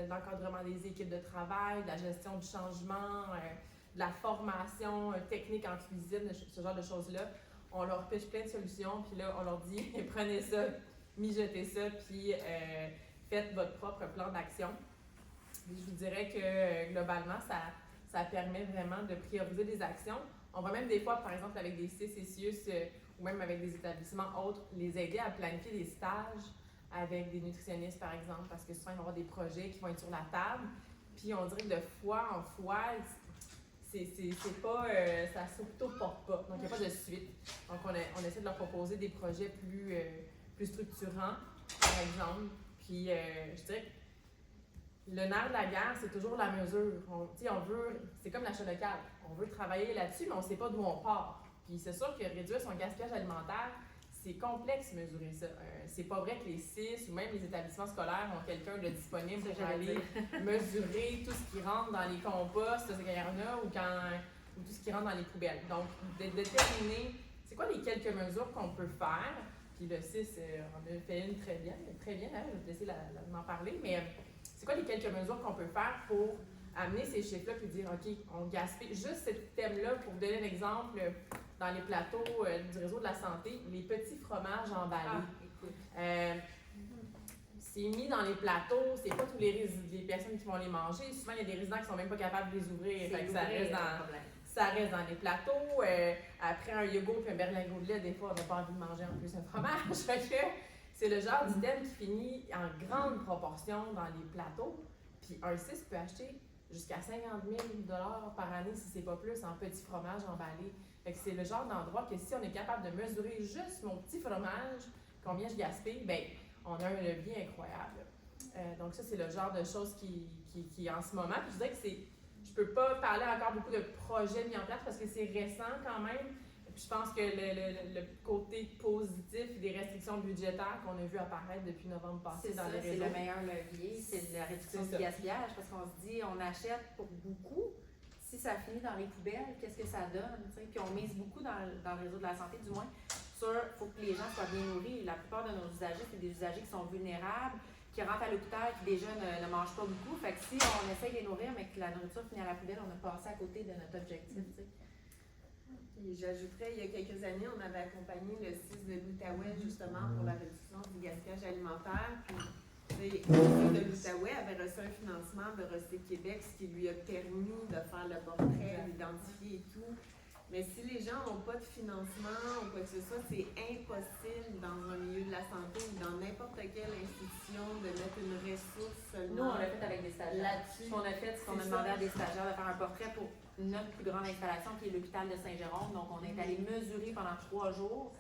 l'encadrement des équipes de travail, de la gestion du changement, de la formation technique en cuisine, ce genre de choses-là. On leur pitch plein de solutions, puis là, on leur dit prenez ça, mijotez ça, puis faites votre propre plan d'action. Je vous dirais que globalement, ça permet vraiment de prioriser des actions. On va même des fois, par exemple, avec des CIS et CIUS ou même avec des établissements autres, les aider à planifier des stages avec des nutritionnistes, par exemple, parce que souvent, il va y avoir des projets qui vont être sur la table. Puis on dirait que de fois en fois, c'est pas, ça s'auto-porte pas. Donc, il n'y a pas de suite. Donc, on essaie de leur proposer des projets plus structurants, par exemple. Puis, je dirais que le nerf de la guerre, c'est toujours la mesure. C'est comme l'achat local. On veut travailler là-dessus, mais on ne sait pas d'où on part. Puis c'est sûr que réduire son gaspillage alimentaire, c'est complexe mesurer ça. C'est pas vrai que les CIS ou même les établissements scolaires ont quelqu'un de disponible pour aller mesurer tout ce qui rentre dans les composts, ce qu'il y en a, ou tout ce qui rentre dans les poubelles. Donc, de déterminer c'est quoi les quelques mesures qu'on peut faire. Puis le CIS en a fait une très bien, hein, je vais te laisser m'en parler, mais c'est quoi les quelques mesures qu'on peut faire pour amener ces chiffres-là et dire, OK, on gaspille juste ce thème-là pour vous donner un exemple dans les plateaux du réseau de la santé, les petits fromages emballés. C'est mis dans les plateaux, c'est pas tous les personnes qui vont les manger. Souvent, il y a des résidents qui sont même pas capables de les ouvrir. Ça reste dans les plateaux. Après un yogourt et un berlingot de lait, des fois, on n'a pas envie de manger en plus un fromage. C'est le genre d'item qui finit en grande proportion dans les plateaux. Puis un CIS peut acheter jusqu'à 50 000 $ par année, si c'est pas plus, en petits fromages emballés. Fait que c'est le genre d'endroit que si on est capable de mesurer juste mon petit fromage, combien je gaspille, ben on a un levier incroyable. Donc ça, c'est le genre de choses qui en ce moment. Puis je dirais que je peux pas parler encore beaucoup de projets mis en place parce que c'est récent quand même. Puis je pense que le côté positif des restrictions budgétaires qu'on a vu apparaître depuis novembre passé dans les réseaux. C'est le meilleur levier, c'est la réduction du gaspillage parce qu'on se dit on achète pour beaucoup. Si ça finit dans les poubelles, qu'est-ce que ça donne? T'sais? Puis on mise beaucoup dans le réseau de la santé, du moins, sur il faut que les gens soient bien nourris. La plupart de nos usagers, c'est des usagers qui sont vulnérables, qui rentrent à l'hôpital, qui déjà ne mangent pas beaucoup. Fait que si on essaie de les nourrir, mais que la nourriture finit à la poubelle, on a passé à côté de notre objectif. T'sais. Et j'ajouterais, il y a quelques années, on avait accompagné le CIS de l'Outaouais justement pour la réduction du gaspillage alimentaire. Puis, le CIS de l'Outaouais avait reçu un financement de Recyc Québec, ce qui lui a permis de faire le portrait, d'identifier et tout. Mais si les gens n'ont pas de financement ou quoi que ce soit, c'est impossible dans un milieu de la santé ou dans n'importe quelle institution de mettre une ressource seulement. Nous, on l'a fait avec des stagiaires. Là-dessus. Ce qu'on a fait, c'est qu'on a demandé à des stagiaires de faire un portrait pour notre plus grande installation, qui est l'hôpital de Saint-Jérôme. Donc, on est allé mesurer pendant 3 jours.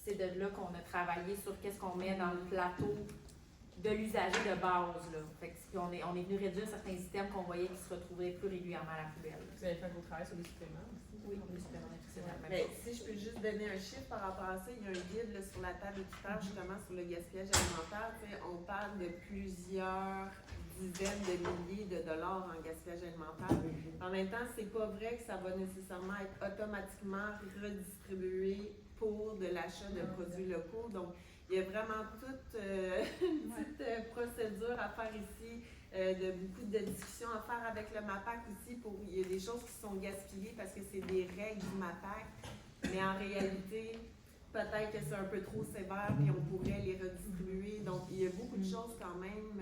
C'est de là qu'on a travaillé sur qu'est-ce qu'on met dans le plateau de l'usager de base. Là. Fait que, on est venu réduire certains items qu'on voyait qui se retrouvaient plus régulièrement à la poubelle. Vous avez fait un gros travail sur les suppléments aussi? Oui, les suppléments nutritionnels. Mais si je peux juste donner un chiffre par rapport à ça, il y a un guide là, sur la table équitaire justement sur le gaspillage alimentaire. On parle de plusieurs dizaines de milliers de dollars en gaspillage alimentaire. En même temps, c'est pas vrai que ça va nécessairement être automatiquement redistribué pour de l'achat de produits locaux. Donc, il y a vraiment toute une petite procédure à faire ici, de beaucoup de discussions à faire avec le MAPAC aussi. Il y a des choses qui sont gaspillées parce que c'est des règles du MAPAC. Mais en réalité, peut-être que c'est un peu trop sévère puis on pourrait les redistribuer. Donc, il y a beaucoup de choses quand même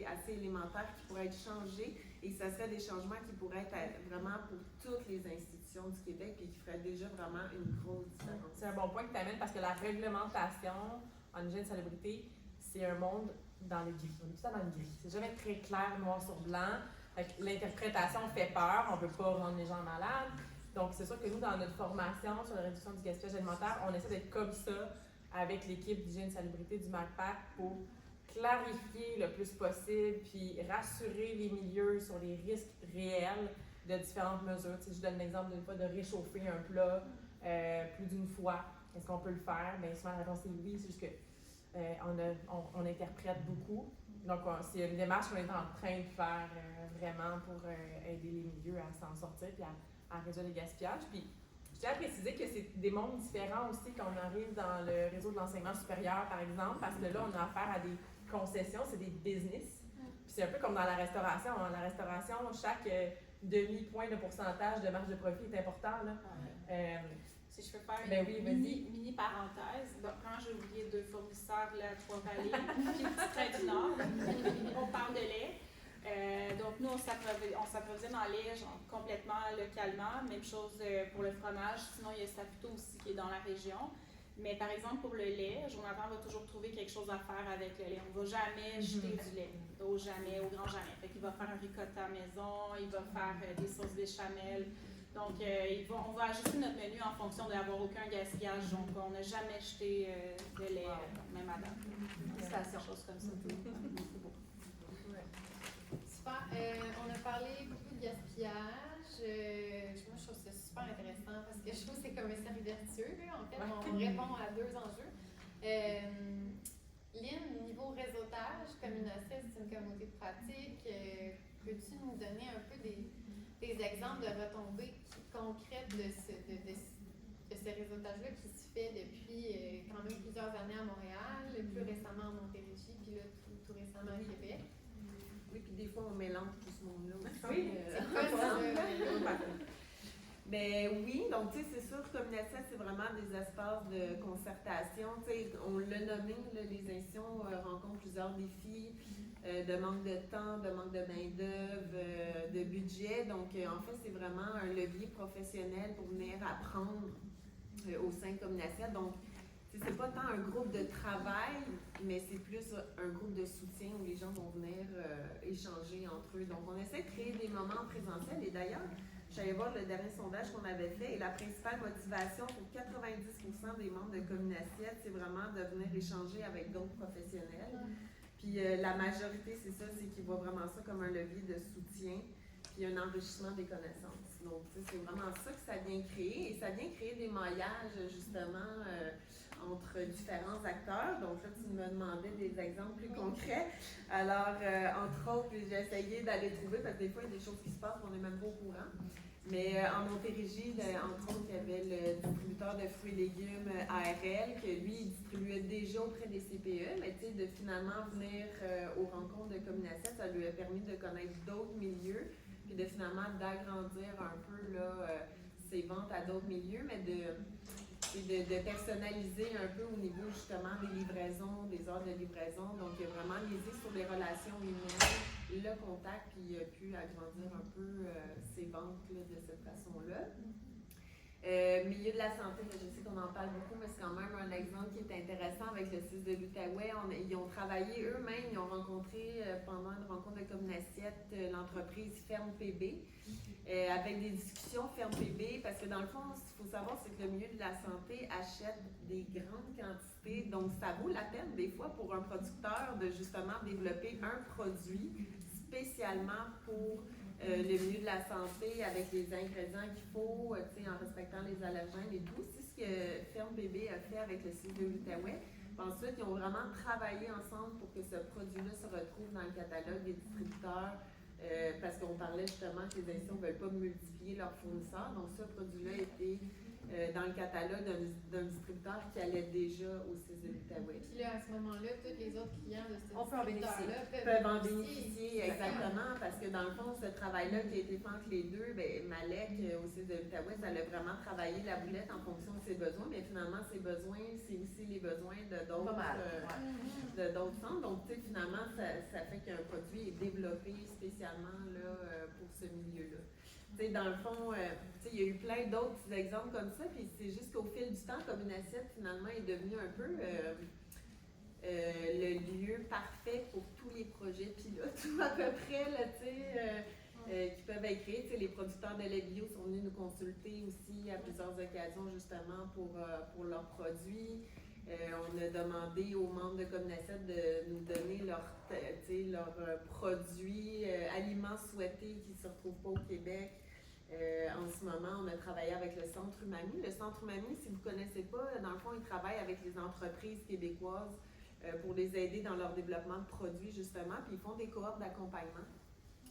assez élémentaires qui pourraient être changées et ça serait des changements qui pourraient être vraiment pour toutes les institutions du Québec et qui feraient déjà vraiment une grosse différence. C'est un bon point que tu amènes parce que la réglementation en hygiène salubrité, c'est un monde dans les gris. On est tout ça dans le gris. C'est jamais très clair, noir sur blanc. L'interprétation fait peur, on ne veut pas rendre les gens malades. Donc, c'est sûr que nous, dans notre formation sur la réduction du gaspillage alimentaire, on essaie d'être comme ça avec l'équipe d'hygiène et salubrité du MACPAC pour clarifier le plus possible puis rassurer les milieux sur les risques réels de différentes mesures. Tu sais, je donne l'exemple d'une fois de réchauffer un plat plus d'une fois. Est-ce qu'on peut le faire? Bien, souvent, la réponse est oui, c'est juste qu'on on interprète beaucoup. Donc, c'est une démarche qu'on est en train de faire vraiment pour aider les milieux à s'en sortir puis à réduire les gaspillages. Puis, je tiens à préciser que c'est des mondes différents aussi quand on arrive dans le réseau de l'enseignement supérieur, par exemple, parce que là, on a affaire à des concessions, c'est des business. Puis c'est un peu comme dans la restauration. Hein. La restauration, chaque demi-point de pourcentage de marge de profit est important. Là. Si je peux faire Ben une oui, mini parenthèse, donc quand j'ai oublié 2 fournisseurs de la Trois-Vallées, puis le Petit Train du Nord, on parle de lait. Donc nous, on s'approvisionne en lait complètement localement. Même chose pour le fromage. Sinon, il y a Saputo aussi qui est dans la région. Mais par exemple, pour le lait, Jonathan va toujours trouver quelque chose à faire avec le lait. On ne va jamais jeter du lait, au grand jamais. Fait qu'il va faire un ricotta maison, il va faire des sauces béchamel. Donc, on va ajuster notre menu en fonction d'avoir aucun gaspillage. Donc, on n'a jamais jeté de lait, même à date. Des choses comme ça. Super. On a parlé beaucoup de gaspillage. Moi, je trouve ça super intéressant parce que je trouve que c'est comme un cercle vertueux. En fait, on répond à 2 enjeux. Lynn, niveau réseautage, Communacet, c'est une communauté de pratique. Peux-tu nous donner un peu des exemples de retombées concrètes de ce réseautage-là qui se fait depuis quand même plusieurs années à Montréal, plus récemment à Montérégie, puis là, tout récemment à Québec? Oui, puis des fois, on mélange tout ce monde-là aussi. Oui, c'est quoi ça? Ben oui, donc tu sais, c'est sûr que Communacet, c'est vraiment des espaces de concertation. Tu sais, on l'a nommé, là, les institutions rencontrent plusieurs défis de manque de temps, de manque de main-d'œuvre, de budget. Donc, en fait, c'est vraiment un levier professionnel pour venir apprendre au sein de Communacet. Donc, c'est pas tant un groupe de travail, mais c'est plus un groupe de soutien où les gens vont venir échanger entre eux. Donc, on essaie de créer des moments présentiels. Et d'ailleurs, j'allais voir le dernier sondage qu'on avait fait et la principale motivation pour 90% des membres de Communacet, c'est vraiment de venir échanger avec d'autres professionnels. Puis la majorité, c'est ça, c'est qu'ils voient vraiment ça comme un levier de soutien puis un enrichissement des connaissances. Donc, c'est vraiment ça que ça vient créer. Et ça vient créer des maillages, justement, entre différents acteurs. Donc là, tu me demandais des exemples plus concrets. Alors, entre autres, j'ai essayé d'aller trouver, parce que des fois, il y a des choses qui se passent, on n'est même pas au courant. Mais en Montérégie, entre autres, il y avait le distributeur de fruits et légumes ARL, que lui, il distribuait déjà auprès des CPE, mais tu sais, de finalement venir aux rencontres de Communacet, ça lui a permis de connaître d'autres milieux, puis de finalement d'agrandir un peu là, ses ventes à d'autres milieux, mais de personnaliser un peu au niveau justement des livraisons, des heures de livraison. Donc, il a vraiment misé sur les relations humaines, le contact, puis il a pu agrandir un peu ses ventes là, de cette façon-là. Milieu de la santé, je sais qu'on en parle beaucoup, mais c'est quand même un exemple qui est intéressant avec le CIS de l'Outaouais. Ils ont travaillé eux-mêmes, ils ont rencontré pendant une rencontre de Communacet l'entreprise Ferme PB, avec des discussions Ferme PB, parce que dans le fond, ce qu'il faut savoir, c'est que le milieu de la santé achète des grandes quantités, donc ça vaut la peine des fois pour un producteur de justement développer un produit spécialement pour le milieu de la santé avec les ingrédients qu'il faut, en respectant les allergènes et tout. C'est ce que Ferme Bébé a fait avec le CIS de l'Outaouais. Ensuite, ils ont vraiment travaillé ensemble pour que ce produit-là se retrouve dans le catalogue des distributeurs parce qu'on parlait justement que les institutions ne veulent pas multiplier leurs fournisseurs. Donc, ce produit-là a été dans le catalogue d'un distributeur qui allait déjà au CIS de l'Outaouais. Puis là, à ce moment-là, tous les autres clients de ce On peut en bénéficier. distributeur-là Peuvent en bénéficier, exactement, parce que dans le fond, ce travail-là qui a été fait entre les deux, ben, Malek au CIS de l'Outaouais, ça a vraiment travaillé la boulette en fonction de ses besoins, mais finalement, ses besoins, c'est aussi les besoins de d'autres centres. Donc, tu sais, finalement, ça fait qu'un produit est développé spécialement là, pour ce milieu-là. Tu sais, dans le fond, il y a eu plein d'autres exemples comme ça, puis c'est juste qu'au fil du temps, comme une assiette, finalement, est devenue un peu le lieu parfait pour tous les projets pilotes, à peu près, là, tu sais, qui peuvent être créés. Tu sais, les producteurs de lait bio sont venus nous consulter aussi à plusieurs occasions, justement, pour leurs produits. On a demandé aux membres de Communacet de nous donner leurs produits, aliments souhaités qui ne se retrouvent pas au Québec. En ce moment, on a travaillé avec le Centre Umami. Le Centre Umami, si vous ne connaissez pas, dans le fond, il travaille avec les entreprises québécoises pour les aider dans leur développement de produits, justement, puis ils font des cohortes d'accompagnement.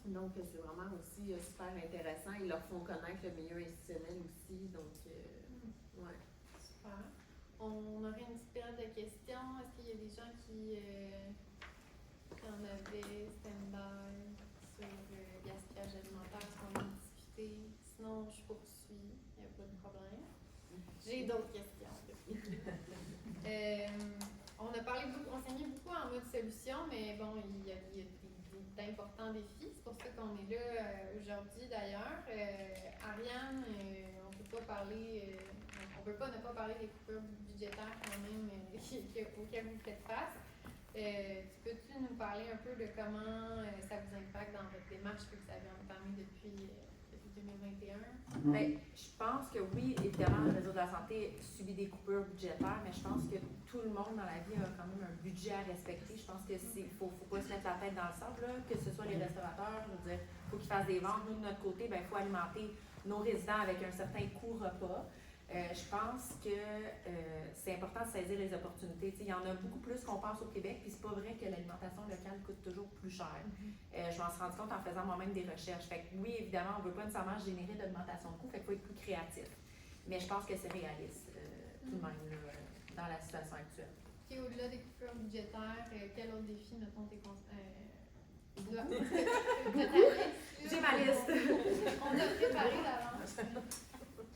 Donc, c'est vraiment aussi super intéressant. Ils leur font connaître le milieu institutionnel aussi. Donc, ouais. Super. On aurait une petite période de questions. Est-ce qu'il y a des gens qui en avaient stand-by sur le gaspillage alimentaire, ce qu'on a discuté? Sinon, je poursuis. Il n'y a pas de problème. J'ai d'autres questions. On a parlé beaucoup, on s'est mis beaucoup en mode solution, mais bon, il y a d'importants défis. C'est pour ça qu'on est là aujourd'hui d'ailleurs. Ariane, on peut pas parler, on peut pas ne pas parler des coupures budgétaires quand même auxquelles vous faites face. Peux-tu nous parler un peu de comment ça vous impacte dans votre démarche que vous avez entamée depuis 2021? Bien, je pense que oui, évidemment, le réseau de la santé subit des coupures budgétaires, mais je pense que tout le monde dans la vie a quand même un budget à respecter. Je pense que faut pas se mettre la tête dans le sable, là, que ce soit les restaurateurs, je veux dire, faut qu'ils fassent des ventes. Nous, de notre côté, il faut alimenter nos résidents avec un certain coût repas. Je pense que c'est important de saisir les opportunités. Il y en a beaucoup plus qu'on pense au Québec, puis c'est pas vrai que l'alimentation locale coûte toujours plus cher. Je m'en suis rendu compte en faisant moi-même des recherches. Fait que oui, évidemment, on ne veut pas nécessairement générer d'augmentation de coûts, fait qu'il faut être plus créatif. Mais je pense que c'est réaliste, tout de même, là, dans la situation actuelle. Et au-delà des coupures budgétaires, quel autre défi, mettons, J'ai ma liste! On a préparé d'avance.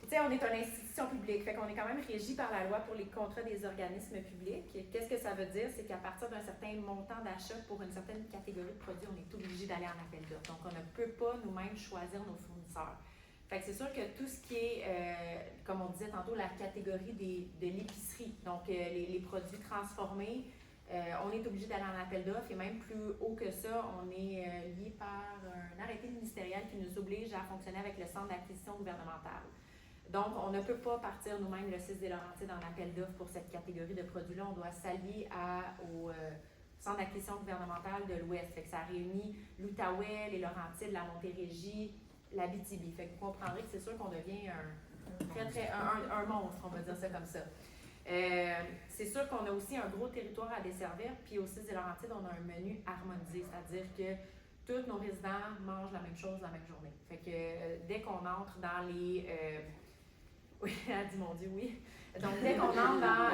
Tu sais, on est une institution publique, fait qu'on est quand même régi par la loi pour les contrats des organismes publics. Qu'est-ce que ça veut dire? C'est qu'à partir d'un certain montant d'achat pour une certaine catégorie de produits, on est obligé d'aller en appel d'offres. Donc, on ne peut pas nous-mêmes choisir nos fournisseurs. Fait que c'est sûr que tout ce qui est, comme on disait tantôt, la catégorie de l'épicerie, donc les produits transformés, on est obligé d'aller en appel d'offres et même plus haut que ça, on est lié par un arrêté ministériel qui nous oblige à fonctionner avec le centre d'acquisition gouvernementale. Donc, on ne peut pas partir nous-mêmes le 6 des Laurentides en appel d'offres pour cette catégorie de produits-là. On doit s'allier au centre d'acquisition gouvernementale de l'Ouest. Fait que ça réunit l'Outaouais, les Laurentides, la Montérégie, l'Abitibi. Fait que vous comprendrez que c'est sûr qu'on devient un monstre, on va dire ça comme ça. C'est sûr qu'on a aussi un gros territoire à desservir, puis au 6 des Laurentides, on a un menu harmonisé, c'est-à-dire que tous nos résidents mangent la même chose la même journée. Fait que dès qu'on entre dans les... oui, elle a dit mon Dieu, oui. Donc, dès qu'on entre dans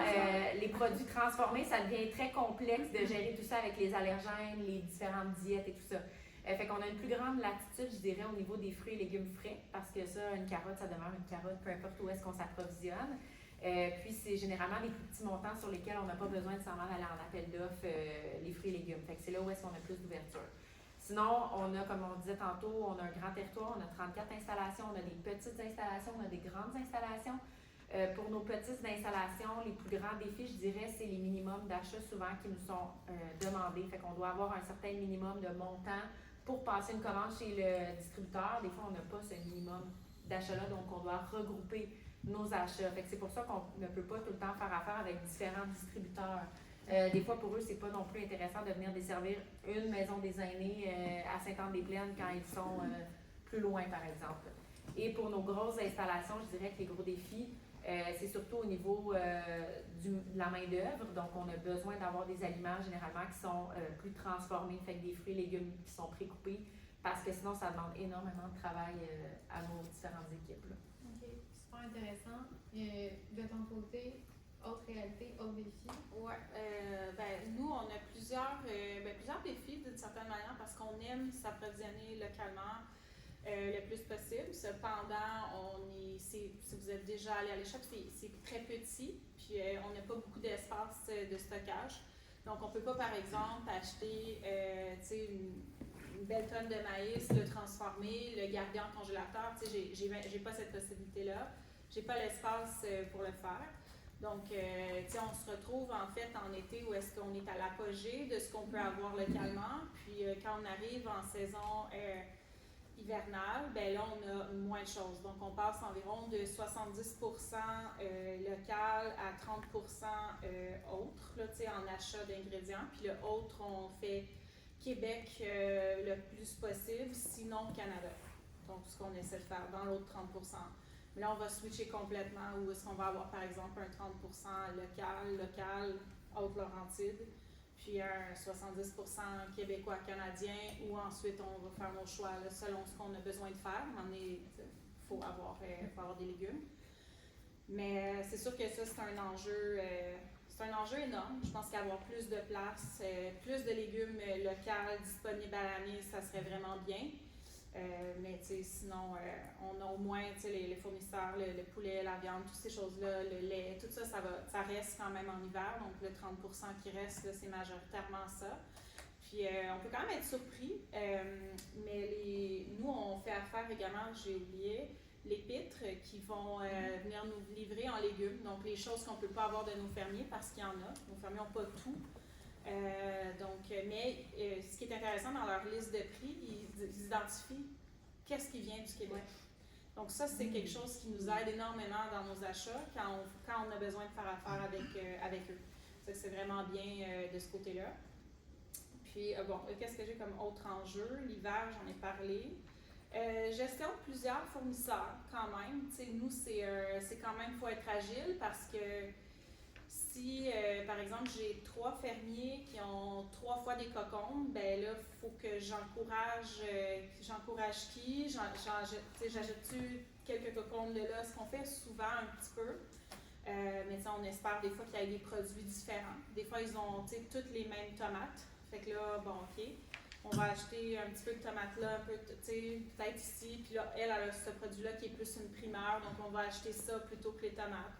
les produits transformés, ça devient très complexe de gérer tout ça avec les allergènes, les différentes diètes et tout ça. Fait qu'on a une plus grande latitude, je dirais, au niveau des fruits et légumes frais, parce que ça, une carotte, ça demeure une carotte, peu importe où est-ce qu'on s'approvisionne. Puis, c'est généralement des plus petits montants sur lesquels on n'a pas besoin nécessairement d'aller en appel d'offres, les fruits et légumes. Fait que c'est là où est-ce qu'on a plus d'ouverture. Sinon, on a, comme on disait tantôt, on a un grand territoire, on a 34 installations, on a des petites installations, on a des grandes installations. Pour nos petites installations, les plus grands défis, je dirais, c'est les minimums d'achat souvent qui nous sont demandés. Fait qu'on doit avoir un certain minimum de montant pour passer une commande chez le distributeur. Des fois, on n'a pas ce minimum d'achat-là, donc on doit regrouper nos achats. Fait que c'est pour ça qu'on ne peut pas tout le temps faire affaire avec différents distributeurs. Des fois, pour eux, c'est pas non plus intéressant de venir desservir une maison des aînés à Sainte-Anne-des-Plaines quand ils sont plus loin, par exemple. Et pour nos grosses installations, je dirais que les gros défis, c'est surtout au niveau de la main-d'œuvre. Donc, on a besoin d'avoir des aliments généralement qui sont plus transformés, fait que des fruits et légumes qui sont précoupés, parce que sinon, ça demande énormément de travail à nos différentes équipes. Là. OK, super intéressant. De ton côté, autre réalité, autre défi? Ouais, nous, on a plusieurs défis d'une certaine manière parce qu'on aime s'approvisionner localement le plus possible. Cependant, si vous êtes déjà allé à l'échoppe, c'est très petit, puis on n'a pas beaucoup d'espace de stockage. Donc, on ne peut pas, par exemple, acheter une belle tonne de maïs, le transformer, le garder en congélateur. J'ai pas cette possibilité-là. J'ai pas l'espace pour le faire. Donc, on se retrouve en fait en été où est-ce qu'on est à l'apogée de ce qu'on peut avoir localement. Puis, quand on arrive en saison hivernale, ben là, on a moins de choses. Donc, on passe environ de 70% local à 30% autre, là, en achat d'ingrédients. Puis le autre, on fait Québec le plus possible, sinon Canada. Donc, ce qu'on essaie de faire dans l'autre 30%. Mais là, on va switcher complètement où est-ce qu'on va avoir, par exemple, un 30% local, Haute-Laurentide, puis un 70% québécois-canadien, ou ensuite, on va faire nos choix là, selon ce qu'on a besoin de faire. Il faut avoir des légumes. Mais c'est sûr que ça, c'est un enjeu énorme. Je pense qu'avoir plus de place, plus de légumes locaux disponibles à l'année, ça serait vraiment bien. Mais sinon, on a au moins les fournisseurs, le poulet, la viande, toutes ces choses-là, le lait, tout ça, ça reste quand même en hiver. Donc le 30% qui reste, là, c'est majoritairement ça. Puis on peut quand même être surpris, mais nous, on fait affaire également, j'ai oublié, les pitres qui vont venir nous livrer en légumes. Donc les choses qu'on ne peut pas avoir de nos fermiers parce qu'il y en a. Nos fermiers n'ont pas tout. Mais ce qui est intéressant dans leur liste de prix, ils identifient qu'est-ce qui vient du Québec. Donc ça, c'est quelque chose qui nous aide énormément dans nos achats quand on a besoin de faire affaire avec eux. Ça, c'est vraiment bien de ce côté-là. Puis, qu'est-ce que j'ai comme autre enjeu? L'hiver, j'en ai parlé. Gestion de plusieurs fournisseurs, quand même. T'sais, nous, c'est quand même, il faut être agile parce que si, par exemple, j'ai 3 fermiers qui ont 3 fois des cocombes, ben là, il faut que j'encourage qui? J'achète-tu quelques cocombes de là? Ce qu'on fait souvent un petit peu, mais on espère des fois qu'il y ait des produits différents. Des fois, ils ont toutes les mêmes tomates. Fait que là, OK, on va acheter un petit peu de tomates là, un peu, peut-être ici, puis là, elle a ce produit-là qui est plus une primeur, donc on va acheter ça plutôt que les tomates.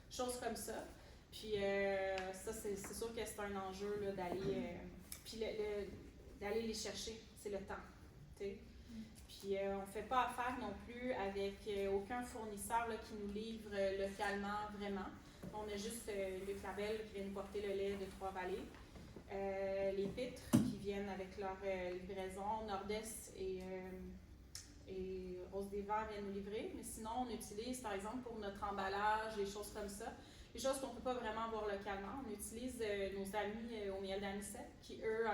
Choses comme ça. Puis ça, c'est sûr que c'est un enjeu là, d'aller d'aller les chercher, c'est le temps. T'sais. Puis on ne fait pas affaire non plus avec aucun fournisseur là, qui nous livre localement vraiment. On a juste le Clavel qui vient nous porter le lait de Trois-Vallées. Les pitres qui viennent avec leur livraison, Nord-Est et Rose des Verts viennent nous livrer. Mais sinon, on utilise, par exemple, pour notre emballage, des choses comme ça, des choses qu'on ne peut pas vraiment voir localement. On utilise nos amis au miel d'anisette qui, eux,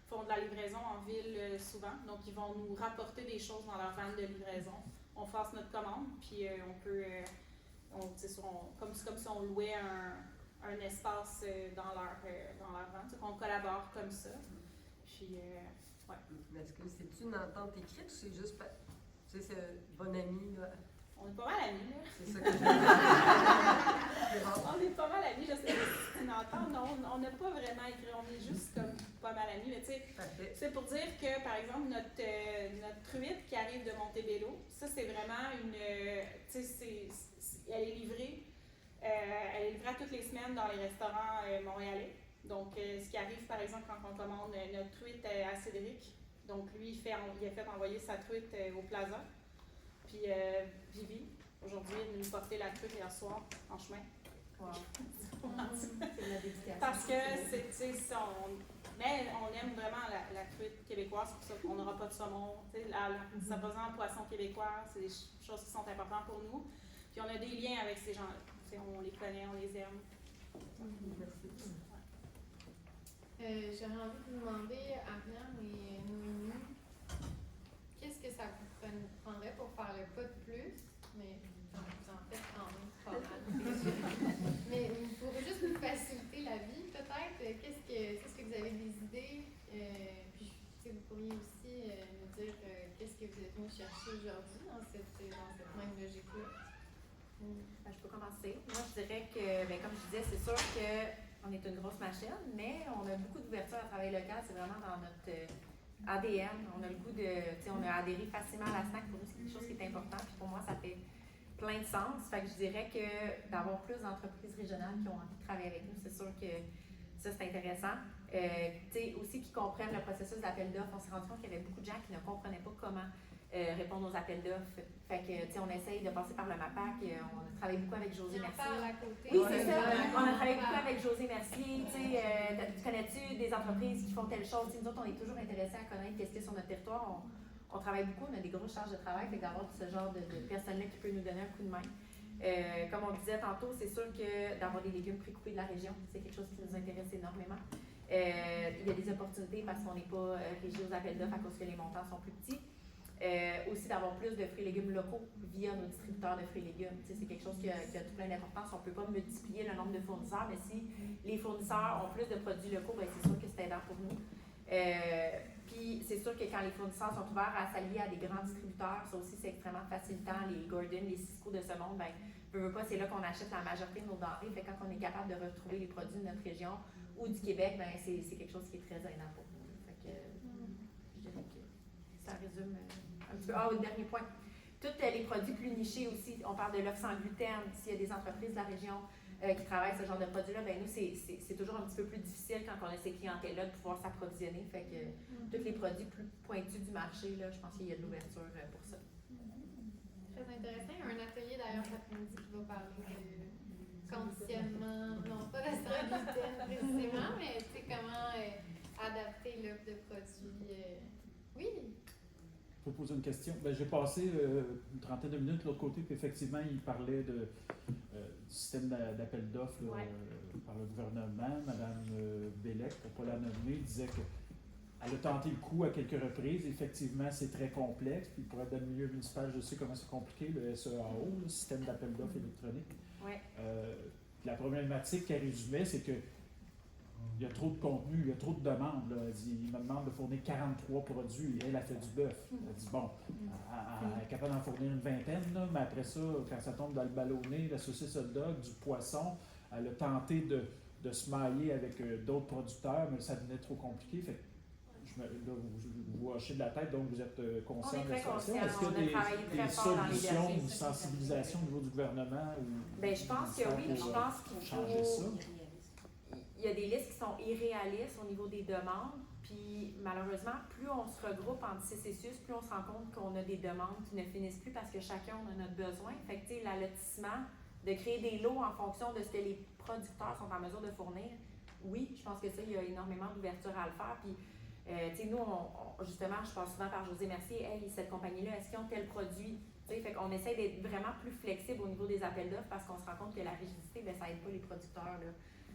font de la livraison en ville souvent. Donc, ils vont nous rapporter des choses dans leur van de livraison. On fasse notre commande, puis on peut, comme si on louait un espace dans leur vente. On collabore comme ça. Puis, ouais. Est-ce que c'est une entente écrite ou c'est juste, c'est bon ami, là? On est pas mal amis, là. C'est ça que je veux On est pas mal amis, je sais pas si c'est une entente. Non, on n'a pas vraiment écrit, on est juste comme pas mal amis. Mais tu sais, c'est pour dire que, par exemple, notre truite qui arrive de Montebello, ça, c'est vraiment une. Tu sais, elle est livrée. Elle est livrée toutes les semaines dans les restaurants montréalais. Donc, ce qui arrive, par exemple, quand on commande notre truite à Cédric, donc lui, il a fait envoyer sa truite au Plaza. Puis Vivi, aujourd'hui, elle nous portait la truite hier soir en chemin. Wow. C'est la dédication. Parce que mais on aime vraiment la truite québécoise, c'est pour ça qu'on n'aura pas de saumon. Ça pesant en poisson québécois, c'est des choses qui sont importantes pour nous. Puis on a des liens avec ces gens-là. On les connaît, on les aime. Merci. J'aurais envie de vous demander, Ariane et Noémie, qu'est-ce que ça vous prendrait pour faire le pas de plus? Mais vous en faites quand même pas mal. Mais pour juste vous faciliter la vie, peut-être, est-ce que vous avez des idées? Puis vous pourriez aussi nous dire qu'est-ce que vous êtes venu chercher aujourd'hui dans cette même logique-là? Je peux commencer. Moi, je dirais que, comme je disais, c'est sûr qu'on est une grosse machine, mais on a beaucoup d'ouverture à travail local. C'est vraiment dans notre ADN. On a le goût on a adhéré facilement à la SNAC. Pour nous, c'est quelque chose qui est important. Puis pour moi, ça fait plein de sens. Fait que je dirais que d'avoir plus d'entreprises régionales qui ont envie de travailler avec nous, c'est sûr que ça, c'est intéressant. Aussi qui comprennent le processus d'appel d'offres. On s'est rendu compte qu'il y avait beaucoup de gens qui ne comprenaient pas comment répondre aux appels d'offres. Fait que, on essaye de passer par le MAPAC. On a travaillé beaucoup avec José Mercier. Oui, c'est ça. On a travaillé beaucoup avec José Mercier. Connais-tu des entreprises qui font telle chose? Nous autres, on est toujours intéressés à connaître qu'est-ce qu'il y a sur notre territoire. On travaille beaucoup, on a des grosses charges de travail. Fait d'avoir ce genre de personnes-là qui peut nous donner un coup de main. Comme on disait tantôt, c'est sûr que d'avoir des légumes pré-coupés de la région, c'est quelque chose qui nous intéresse énormément. Il y a des opportunités parce qu'on n'est pas régi aux appels d'offres à cause que les montants sont plus petits. Aussi d'avoir plus de fruits et légumes locaux via nos distributeurs de fruits et légumes. C'est quelque chose qui a tout plein d'importance. On ne peut pas multiplier le nombre de fournisseurs, mais si les fournisseurs ont plus de produits locaux, c'est sûr que c'est aidant pour nous. Puis c'est sûr que quand les fournisseurs sont ouverts à s'allier à des grands distributeurs, ça aussi c'est extrêmement facilitant. Les Gordon, les Cisco de ce monde, c'est là qu'on achète la majorité de nos denrées. Fait quand on est capable de retrouver les produits de notre région ou du Québec, c'est quelque chose qui est très aidant pour nous. Fait que je dirais que ça résume un petit peu. Le dernier point. Tous les produits plus nichés aussi, on parle de l'offre sans gluten, s'il y a des entreprises de la région qui travaillent ce genre de produits-là, nous, c'est toujours un petit peu plus difficile quand on a ces clientèles-là de pouvoir s'approvisionner. Fait que tous les produits plus pointus du marché, là, je pense qu'il y a de l'ouverture pour ça. Très intéressant. Il y a un atelier d'ailleurs cet après-midi qui va parler de conditionnement, non pas restaurant gluten précisément, mais comment adapter l'offre de produits. Oui. Je peux poser une question. J'ai passé une trentaine de minutes de l'autre côté, puis effectivement, il parlait du système d'appel d'offres par le gouvernement. Madame Bellec, pour ne pas la nommer, disait qu'elle a tenté le coup à quelques reprises. Effectivement, c'est très complexe. Puis pour être dans le milieu municipal, je sais comment c'est compliqué, le SEAO, le système d'appel d'offres électronique. Ouais. La problématique qu'elle résumait, c'est que il y a trop de contenu, il y a trop de demandes. Là. Il me demande de fournir 43 produits. Elle a fait du bœuf. Elle dit, bon, elle est capable d'en fournir une vingtaine, là, mais après ça, quand ça tombe dans le ballonné, la saucisse hot dog, du poisson, elle a tenté de se mailler avec d'autres producteurs, mais ça devenait trop compliqué. Fait vous hochez de la tête, donc vous êtes conscient de la situation. Est-ce qu'il y a des solutions, une sensibilisation au niveau du gouvernement? Je pense que oui. Je pense qu'il changer ça. Il y a des listes qui sont irréalistes au niveau des demandes, puis malheureusement, plus on se regroupe en CCCIUS, plus on se rend compte qu'on a des demandes qui ne finissent plus parce que chacun a notre besoin. Fait que, l'allotissement, de créer des lots en fonction de ce que les producteurs sont en mesure de fournir, oui, je pense que ça, il y a énormément d'ouverture à le faire. Puis, nous, justement, je passe souvent par José Mercier, hey, cette compagnie-là, est-ce qu'ils ont tel produit? Fait qu'on essaie d'être vraiment plus flexible au niveau des appels d'offres parce qu'on se rend compte que la rigidité, ça n'aide pas les producteurs là,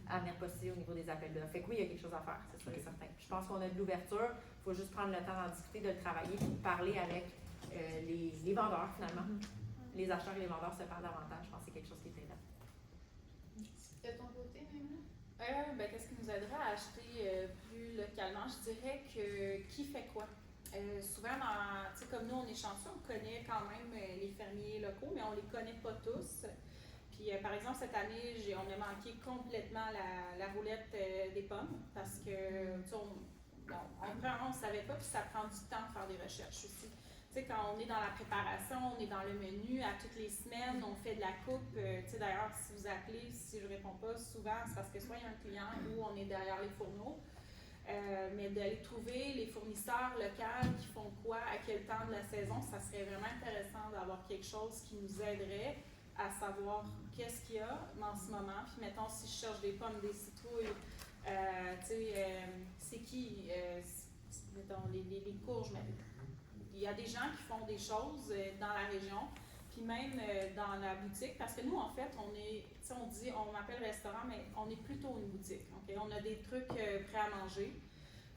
à venir postuler au niveau des appels d'offres. Fait que oui, il y a quelque chose à faire, c'est sûr et certain. Je pense qu'on a de l'ouverture, il faut juste prendre le temps d'en discuter, de le travailler, puis de parler avec les vendeurs finalement. Les acheteurs et les vendeurs se parlent davantage, je pense que c'est quelque chose qui est aidant. De ton côté, Maïmouna? Qu'est-ce qui nous aiderait à acheter plus localement? Je dirais que qui fait quoi? Souvent, comme nous, on est chanceux, on connaît quand même les fermiers locaux, mais on ne les connaît pas tous. Puis, par exemple, cette année, on a manqué complètement la roulette des pommes parce que, on ne savait pas, puis ça prend du temps de faire des recherches aussi. Quand on est dans la préparation, on est dans le menu, à toutes les semaines, on fait de la coupe. D'ailleurs, si vous appelez, si je ne réponds pas souvent, c'est parce que soit il y a un client ou on est derrière les fourneaux. Mais d'aller trouver les fournisseurs locaux qui font quoi, à quel temps de la saison, ça serait vraiment intéressant d'avoir quelque chose qui nous aiderait à savoir qu'est-ce qu'il y a en ce moment. Puis mettons, si je cherche des pommes, des citrouilles, c'est qui, mettons, les courges, mais il y a des gens qui font des choses dans la région, puis même dans la boutique, parce que nous, en fait, on m'appelle restaurant, mais on est plutôt une boutique. Okay? On a des trucs prêts à manger,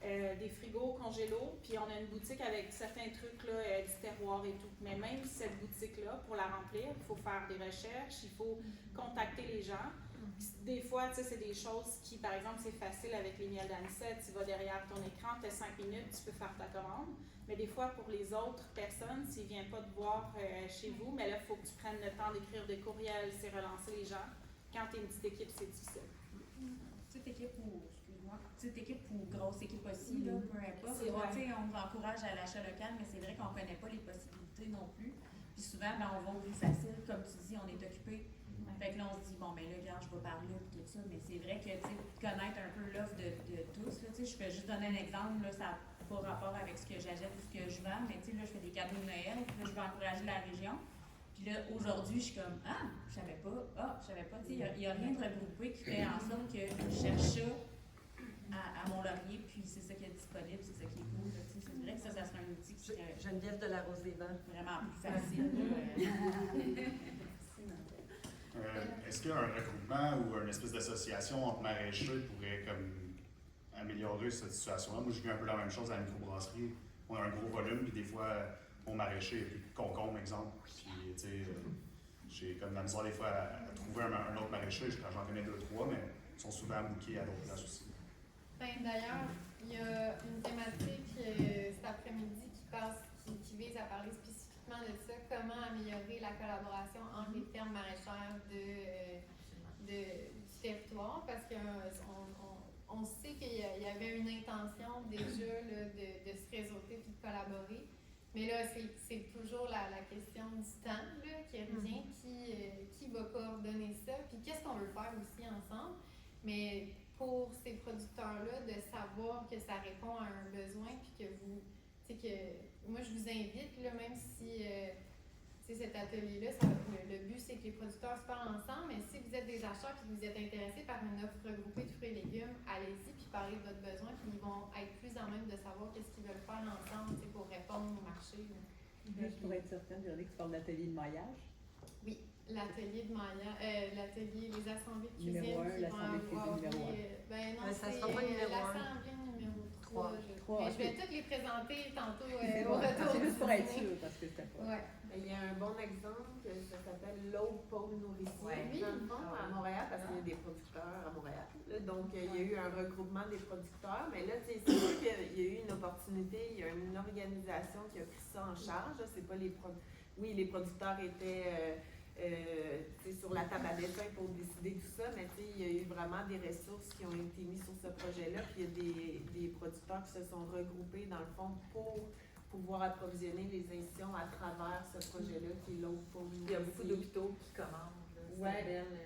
des frigos congélos, puis on a une boutique avec certains trucs là, du terroir et tout. Mais même cette boutique-là, pour la remplir, il faut faire des recherches, il faut contacter les gens. Des fois, c'est des choses qui, par exemple, c'est facile avec les miels d'anisette, tu vas derrière ton écran, tu as 5 minutes, tu peux faire ta commande. Mais des fois, pour les autres personnes, s'ils ne viennent pas te voir chez vous, mais là, il faut que tu prennes le temps d'écrire des courriels, c'est relancer les gens. Quand tu es une petite équipe, c'est difficile. Petite équipe ou grosse équipe aussi, là, peu importe. On vous encourage à l'achat local, mais c'est vrai qu'on ne connaît pas les possibilités non plus. Puis souvent, on va au plus facile, comme tu dis, on est occupé. Fait que là, on se dit, bon, ben là, regarde, je vais par là, puis tout ça. Mais c'est vrai que, connaître un peu l'offre de tous, là, je peux juste donner un exemple, là, ça n'a pas rapport avec ce que j'achète ou ce que je vends, mais là, je fais des cadeaux de Noël, puis là, je veux encourager la région. Puis là, aujourd'hui, je suis comme, je savais pas, il n'y a rien de regroupé qui fait en sorte que je cherche ça à Mont-Laurier, puis c'est ça qui est disponible, c'est ça qui est cool. C'est vrai que ça serait un outil qui serait Geneviève de la Rose-des-Vents. Vraiment plus facile. Est-ce qu'un regroupement ou une espèce d'association entre maraîchers pourrait comme améliorer cette situation-là? Moi, je vis un peu la même chose à la microbrasserie. On a un gros volume, puis des fois, mon maraîcher, il n'y a plus de concombre, exemple. Puis, tu sais, j'ai comme la misère des fois à trouver un autre maraîcher. J'en connais 2-3, mais ils sont souvent bouqués à d'autres places aussi. D'ailleurs, il y a une thématique cet après-midi qui vise à parler spécifiquement de ça, comment améliorer la collaboration entre les fermes maraîchères du territoire, parce qu'on sait qu'il y avait une intention déjà là, de se réseauter et de collaborer. Mais là, c'est toujours la question du temps là, qui revient, qui va coordonner ça, puis qu'est-ce qu'on veut faire aussi ensemble. Mais pour ces producteurs-là, de savoir que ça répond à un besoin, puis que vous, moi je vous invite, là, même si cet atelier-là, le but c'est que les producteurs se parlent ensemble, mais si vous êtes des acheteurs et que vous êtes intéressés par une offre regroupée de fruits et légumes, allez-y, puis parlez de votre besoin, puis ils vont être plus en même de savoir qu'est-ce qu'ils veulent faire ensemble pour répondre au marché. Juste pour être certaine, Véronique, tu parles d'atelier de maillage? Oui, l'atelier de maillage, les assemblées de cuisine numéro 1, qui l'assemblée de cuisine numéro 1. Ben non, Ça c'est sera pas numéro 1. l'assemblée numéro 3. Mais je vais toutes les présenter tantôt au Bon, retour c'est du juste pour être dîner. sûr, parce que c'était pas... Ouais. Il y a un bon exemple, ça s'appelle l'eau pôle nourricier, Oui. dans le fond, à Montréal, parce qu'il y a des producteurs à Montréal. Là, donc, il y a eu un regroupement des producteurs, mais là, c'est sûr qu'il y a eu une opportunité, il y a une organisation qui a pris ça en charge. C'est pas oui, les producteurs étaient sur la table à dessin pour décider tout ça, mais il y a eu vraiment des ressources qui ont été mises sur ce projet-là, puis il y a des producteurs qui se sont regroupés, dans le fond, pour pouvoir approvisionner les institutions à travers ce projet-là qui est l'eau pour nous. Il y a beaucoup d'hôpitaux qui commandent. Oui,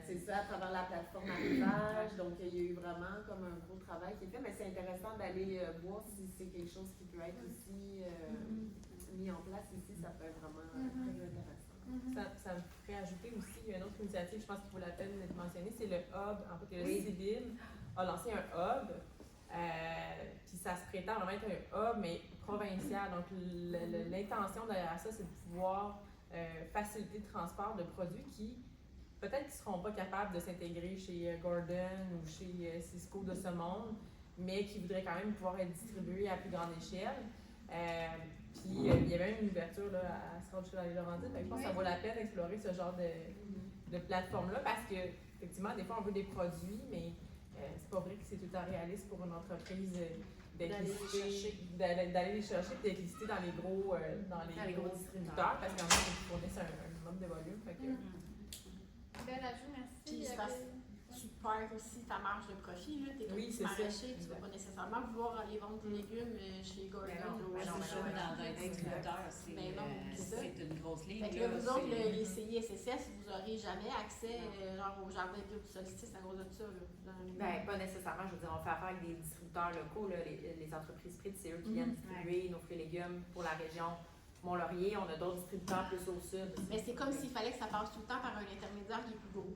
c'est ça, à travers la plateforme arrivage. Donc, il y a eu vraiment comme un gros travail qui est fait, mais c'est intéressant d'aller voir si c'est quelque chose qui peut être aussi mis en place ici. Ça peut être vraiment très intéressant. Ça me ferait ajouter aussi, il y a une autre initiative, je pense qu'il vaut la peine d'être mentionné, c'est le hub. En fait, le CIBIL a lancé un hub, puis ça se prétend vraiment être un hub, mais provincial. Donc, l'intention derrière ça, c'est de pouvoir faciliter le transport de produits qui, peut-être qu'ils ne seront pas capables de s'intégrer chez Gordon ou chez Cisco de ce monde, mais qui voudraient quand même pouvoir être distribués à plus grande échelle. Puis il y avait même une ouverture là, à Scout dans les Laurentides. Je pense que ça vaut la peine d'explorer ce genre de plateforme-là parce que, effectivement, des fois on veut des produits, mais c'est pas vrai que c'est tout le temps réaliste pour une entreprise d'aller les chercher et d'être listé dans les gros, distributeurs parce qu'en fait, ils fournissent un minimum de volume. Bel ajout, merci. Puis tu perds aussi ta marge de profit. Tu es petit maraîcher, tu ne vas pas nécessairement vouloir aller vendre des légumes chez Gordon. Dans un distributeur, c'est une grosse ligne. Fait que là, vous autres, les CISSS, vous n'aurez jamais accès au jardin bio du solstice à cause de ça. Pas nécessairement. Je veux dire, on fait affaire avec des distributeurs locaux, là, les entreprises frites, c'est eux qui viennent distribuer nos fruits et légumes pour la région Mont-Laurier. On a d'autres distributeurs plus au sud. Mais c'est comme s'il fallait que ça passe tout le temps par un intermédiaire qui est plus gros.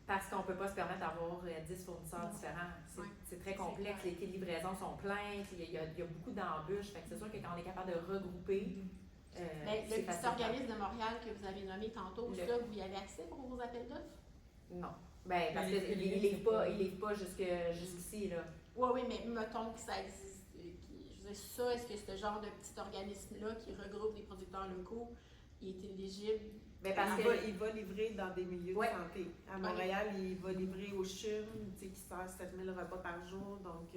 Parce qu'on ne peut pas se permettre d'avoir 10 fournisseurs différents. C'est très complexe. Les quais de livraison sont pleins. Il y a beaucoup d'embûches. C'est sûr que quand on est capable de regrouper. Le petit organisme de Montréal que vous avez nommé tantôt, ça, vous y avez accès pour vos appels d'offres? Non. Parce qu'il ne livre pas jusqu'ici. Oui, mais mettons que ça existe. Je veux dire, ça, est-ce que ce genre de petit organisme-là qui regroupe des producteurs locaux, il est éligible? Il va livrer dans des milieux de santé. À Montréal, il va livrer au CHUM, qui sert 7000 repas par jour. Donc,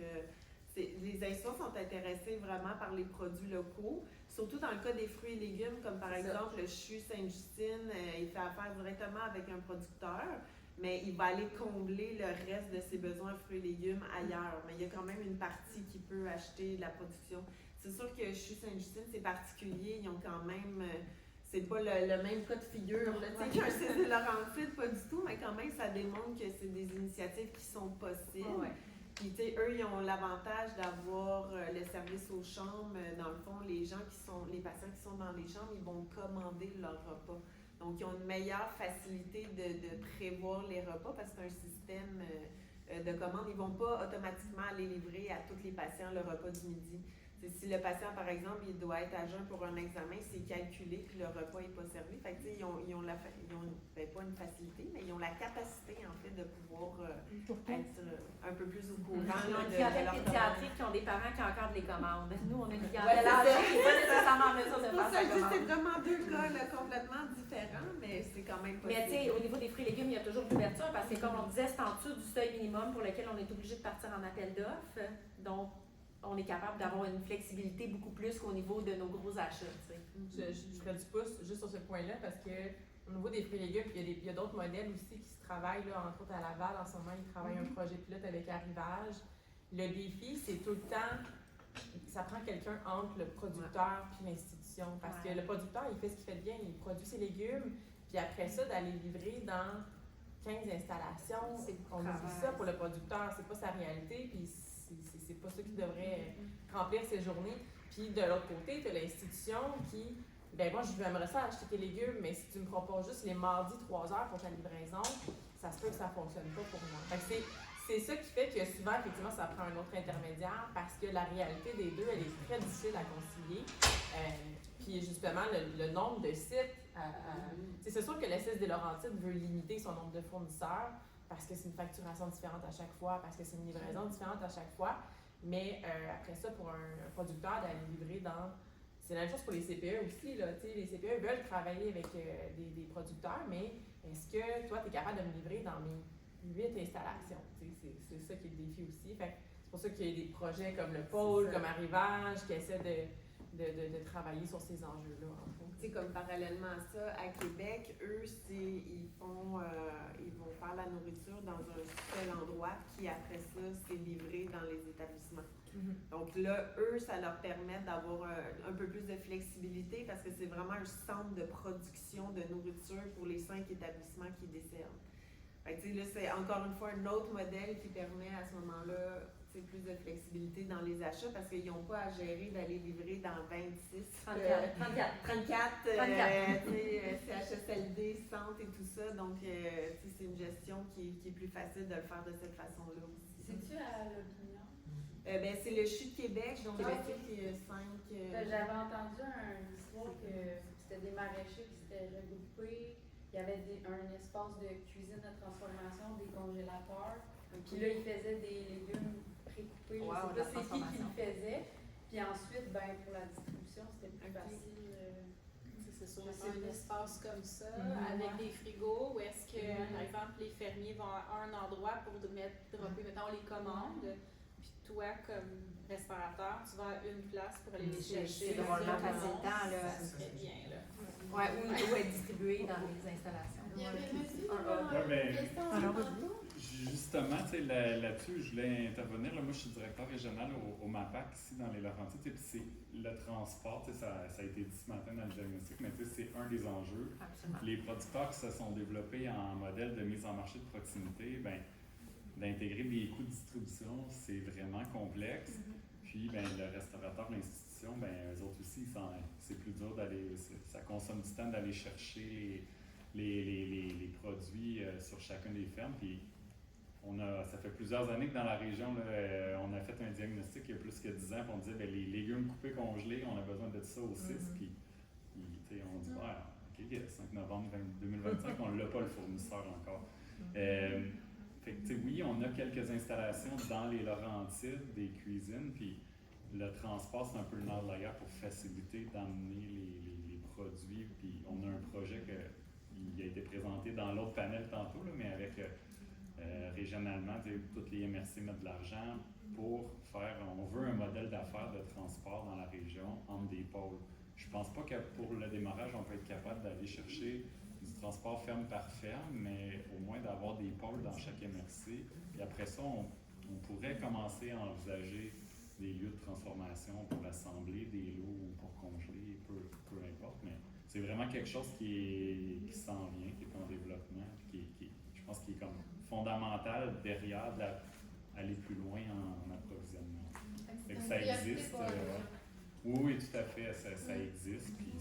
les institutions sont intéressées vraiment par les produits locaux, surtout dans le cas des fruits et légumes, comme par exemple le CHU Sainte-Justine, il fait affaire directement avec un producteur, mais il va aller combler le reste de ses besoins fruits et légumes ailleurs. Mais il y a quand même une partie qui peut acheter de la production. C'est sûr que CHU Sainte-Justine, c'est particulier, ils ont quand même... c'est pas le même cas de figure, tu sais, qu'un CESE Laurentides, pas du tout, mais quand même, ça démontre que c'est des initiatives qui sont possibles. Puis, tu sais, eux, ils ont l'avantage d'avoir le service aux chambres. Dans le fond, les patients qui sont dans les chambres, ils vont commander leur repas. Donc, ils ont une meilleure facilité de prévoir les repas parce que c'est un système de commande. Ils ne vont pas automatiquement aller livrer à tous les patients le repas du midi. Si le patient, par exemple, il doit être à jeun pour un examen, c'est calculé que le repas n'est pas servi. Fait que, ils ont pas une facilité, mais ils ont la capacité, en fait, de pouvoir être un peu plus au courant. Ils ont une de clientèle leur pédiatrique qui ont des parents qui encadrent les commandes. Nous, on a une Ouais, clientèle âgée qui n'est pas nécessairement en mesure de faire sa C'est commande. vraiment deux cas là, complètement différents, mais c'est quand même possible. Mais tu sais, au niveau des fruits et légumes, il y a toujours de l'ouverture parce que, comme on disait, c'est en dessous du seuil minimum pour lequel on est obligé de partir en appel d'offres. Donc, on est capable d'avoir une flexibilité beaucoup plus qu'au niveau de nos gros achats. Je ferais du pouce juste sur ce point-là parce que au niveau des fruits et légumes, il y a d'autres modèles aussi qui se travaillent, là, entre autres à Laval. En ce moment, ils travaillent un projet pilote avec Arrivage. Le défi, c'est tout le temps, ça prend quelqu'un entre le producteur et l'institution. Parce que le producteur, il fait ce qu'il fait de bien, il produit ses légumes, puis après ça, d'aller livrer dans 15 installations, on oublie ça pour le producteur, c'est pas sa réalité, puis c'est pas ça qui devrait remplir ses journées. Puis de l'autre côté, tu as l'institution qui, ben moi, j'aimerais ça acheter tes légumes, mais si tu me proposes juste les mardis 3 heures pour ta livraison, ça se peut que ça fonctionne pas pour moi. Fait que c'est ça qui fait que souvent, effectivement, ça prend un autre intermédiaire parce que la réalité des deux, elle est très difficile à concilier. Puis justement, le nombre de sites, c'est sûr que le CESE des Laurentides veut limiter son nombre de fournisseurs, parce que c'est une facturation différente à chaque fois, parce que c'est une livraison différente à chaque fois. Mais après ça, pour un producteur d'aller livrer dans... C'est la même chose pour les CPE aussi. Là, les CPE veulent travailler avec des producteurs, mais est-ce que toi, tu es capable de me livrer dans mes 8 installations? C'est ça qui est le défi aussi. Fait, c'est pour ça qu'il y a des projets comme le Pôle, comme Arrivage, qui essaient de travailler sur ces enjeux-là. Tu sais, comme parallèlement à ça, à Québec, eux, ils vont faire la nourriture dans un seul endroit qui, après ça, c'est livré dans les établissements. Donc là, eux, ça leur permet d'avoir un peu plus de flexibilité parce que c'est vraiment un centre de production de nourriture pour les 5 établissements qui desservent. Fait que, tu sais, là, c'est encore une fois un autre modèle qui permet à ce moment-là plus de flexibilité dans les achats parce qu'ils n'ont pas à gérer d'aller livrer dans 26, 34 CHSLD, centres et tout ça. Donc, c'est une gestion qui est plus facile de le faire de cette façon-là aussi. C'est-tu à l'opinion? C'est le CHU de Québec, donc qui est 5... J'avais entendu une histoire que c'était des maraîchers qui s'étaient regroupés. Il y avait un espace de cuisine de transformation, des congélateurs. Puis là, ils faisaient des légumes précoupés. Wow, je sais pas c'est qui le faisait. Puis ensuite, pour la distribution, c'était plus facile. C'est sûr, c'est un espace comme ça, avec des frigos, où est-ce que, par exemple, les fermiers vont à un endroit pour dropper, mettons, les commandes. Puis toi, comme restaurateur, tu vas à une place pour aller les chercher. C'est drôlement facilitant, là. Ça serait bien, là. Ouais, ou être distribué dans les installations. Il y avait mais question justement, là-dessus, je voulais intervenir. Là, moi, je suis directeur régional au MAPAC, ici, dans les Laurentides. Puis c'est le transport, ça a été dit ce matin dans le diagnostic, mais c'est un des enjeux. Absolument. Les producteurs qui se sont développés en modèle de mise en marché de proximité, d'intégrer des coûts de distribution, c'est vraiment complexe. Puis, le restaurateur, l'institution, eux autres aussi, c'est plus dur d'aller... Ça consomme du temps d'aller chercher les produits sur chacune des fermes. Puis, ça fait plusieurs années que dans la région, là, on a fait un diagnostic il y a plus que 10 ans, puis on disait, les légumes coupés congelés, on a besoin de ça au 6. Puis, on dit, OK, 5 novembre 2025, on l'a pas le fournisseur encore. Fait que, oui, on a quelques installations dans les Laurentides, des cuisines, puis le transport, c'est un peu le nerf de la guerre pour faciliter d'emmener les produits. Puis on a un projet qui a été présenté dans l'autre panel tantôt, là, mais avec Régionalement, toutes les MRC mettent de l'argent pour faire, on veut un modèle d'affaires de transport dans la région entre des pôles. Je ne pense pas que pour le démarrage, on peut être capable d'aller chercher du transport ferme par ferme, mais au moins d'avoir des pôles dans chaque MRC. Puis après ça, on pourrait commencer à envisager des lieux de transformation pour assembler des lots ou pour congeler, peu importe. Mais c'est vraiment quelque chose qui s'en vient, qui est en développement, je pense qu'il est comme fondamental derrière d'aller plus loin en approvisionnement. Fait que ça existe. Oui, tout à fait, ça existe. Puis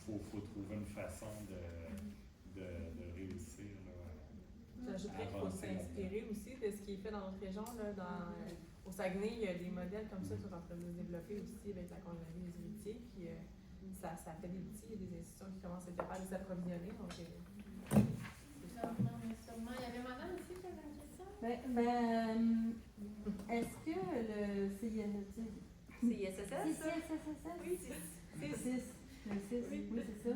faut trouver une façon de réussir. J'ajouterais qu'il faut s'inspirer aussi de ce qui est fait dans notre région. Au Saguenay, il y a des modèles comme ça qui sont en train de se développer aussi avec la congélaterie des héritiers. Puis ça fait des outils, il y a des institutions qui commencent à être capables de s'approvisionner. Donc, sûrement. Il y avait madame aussi qui avait une question? Est-ce que le CISSS? Oui, c'est ça.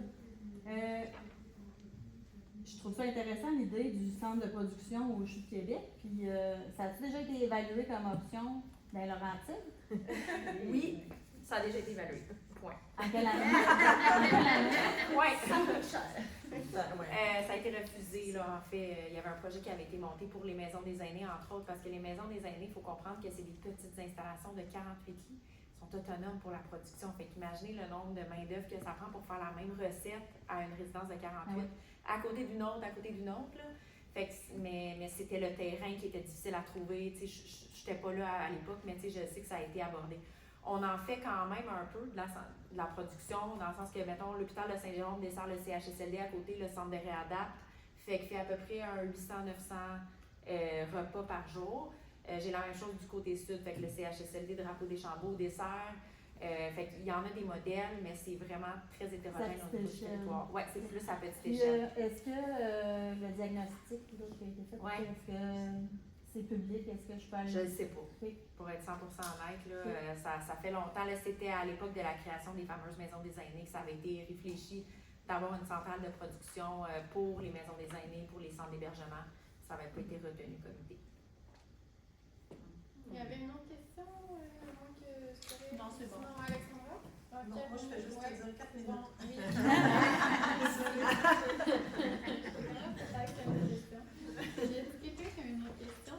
Je trouve ça intéressant l'idée du centre de production au CHU de Québec. Puis, ça a-t-il déjà été évalué comme option dans Laurentides? Oui, ça a déjà été évalué. Point. En quelle année? Oui. Ça coûte cher. Ça a été refusé, là, en fait. Il y avait un projet qui avait été monté pour les maisons des aînés, entre autres, parce que les maisons des aînés, il faut comprendre que c'est des petites installations de 48 lits. Ils sont autonomes pour la production. Fait qu'imaginez le nombre de main-d'œuvre que ça prend pour faire la même recette à une résidence de 48, à côté d'une autre, là. Fait que, mais c'était le terrain qui était difficile à trouver. Je n'étais pas là à l'époque, mais je sais que ça a été abordé. On en fait quand même un peu de la production, dans le sens que, mettons, l'hôpital de Saint-Jérôme dessert le CHSLD à côté, le centre de réadapt, fait à peu près un 800-900 repas par jour. J'ai la même chose du côté sud, fait que le CHSLD Drapeau des Chambeaux dessert. Fait qu'il y en a des modèles, mais c'est vraiment très hétérogène au niveau du territoire. Oui, c'est plus à petite échelle. Est-ce que le diagnostic qui a été fait, est-ce que c'est public? Est-ce que je peux aller? Je ne sais pas. Pour être 100% honnête, là, ça fait longtemps. C'était à l'époque de la création des fameuses maisons des aînés que ça avait été réfléchi d'avoir une centrale de production pour les maisons des aînés, pour les centres d'hébergement. Ça n'avait pas été retenu comme idée. Il y avait une autre question? Non, c'est bon. Sinon, Alexandra? Okay. Non, moi je fais juste te dire 4 minutes. Bon, oui. Peut-être qu'il y a une question. J'ai quelqu'un qui a une autre question.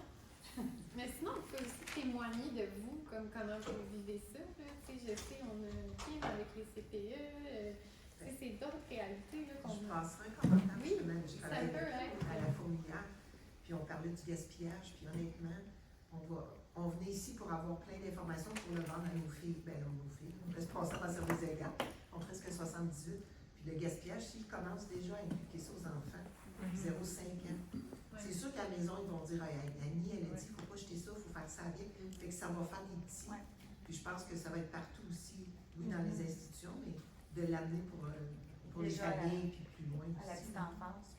Mais sinon, vous pouvez aussi témoigner de vous, comme comment vous vivez ça. Je sais, on a une team avec les CPE. C'est d'autres réalités qu'on Je passerai un commentaire. Oui, j'ai travaillé à la Fourmilière, puis on parlait du gaspillage, puis honnêtement, on venait ici pour avoir plein d'informations pour le vendre à nos filles, nos responsables en service égal, ont presque 78, puis le gaspillage, s'ils commencent déjà à impliquer ça aux enfants, 0-5 ans, c'est sûr qu'à la maison, ils vont dire, Annie, elle a dit, il ne faut pas jeter ça, il faut faire ça bien, fait que ça va faire des petits, puis je pense que ça va être partout aussi, oui, dans les institutions, mais de l'amener pour les familles, puis plus loin à la petite enfance.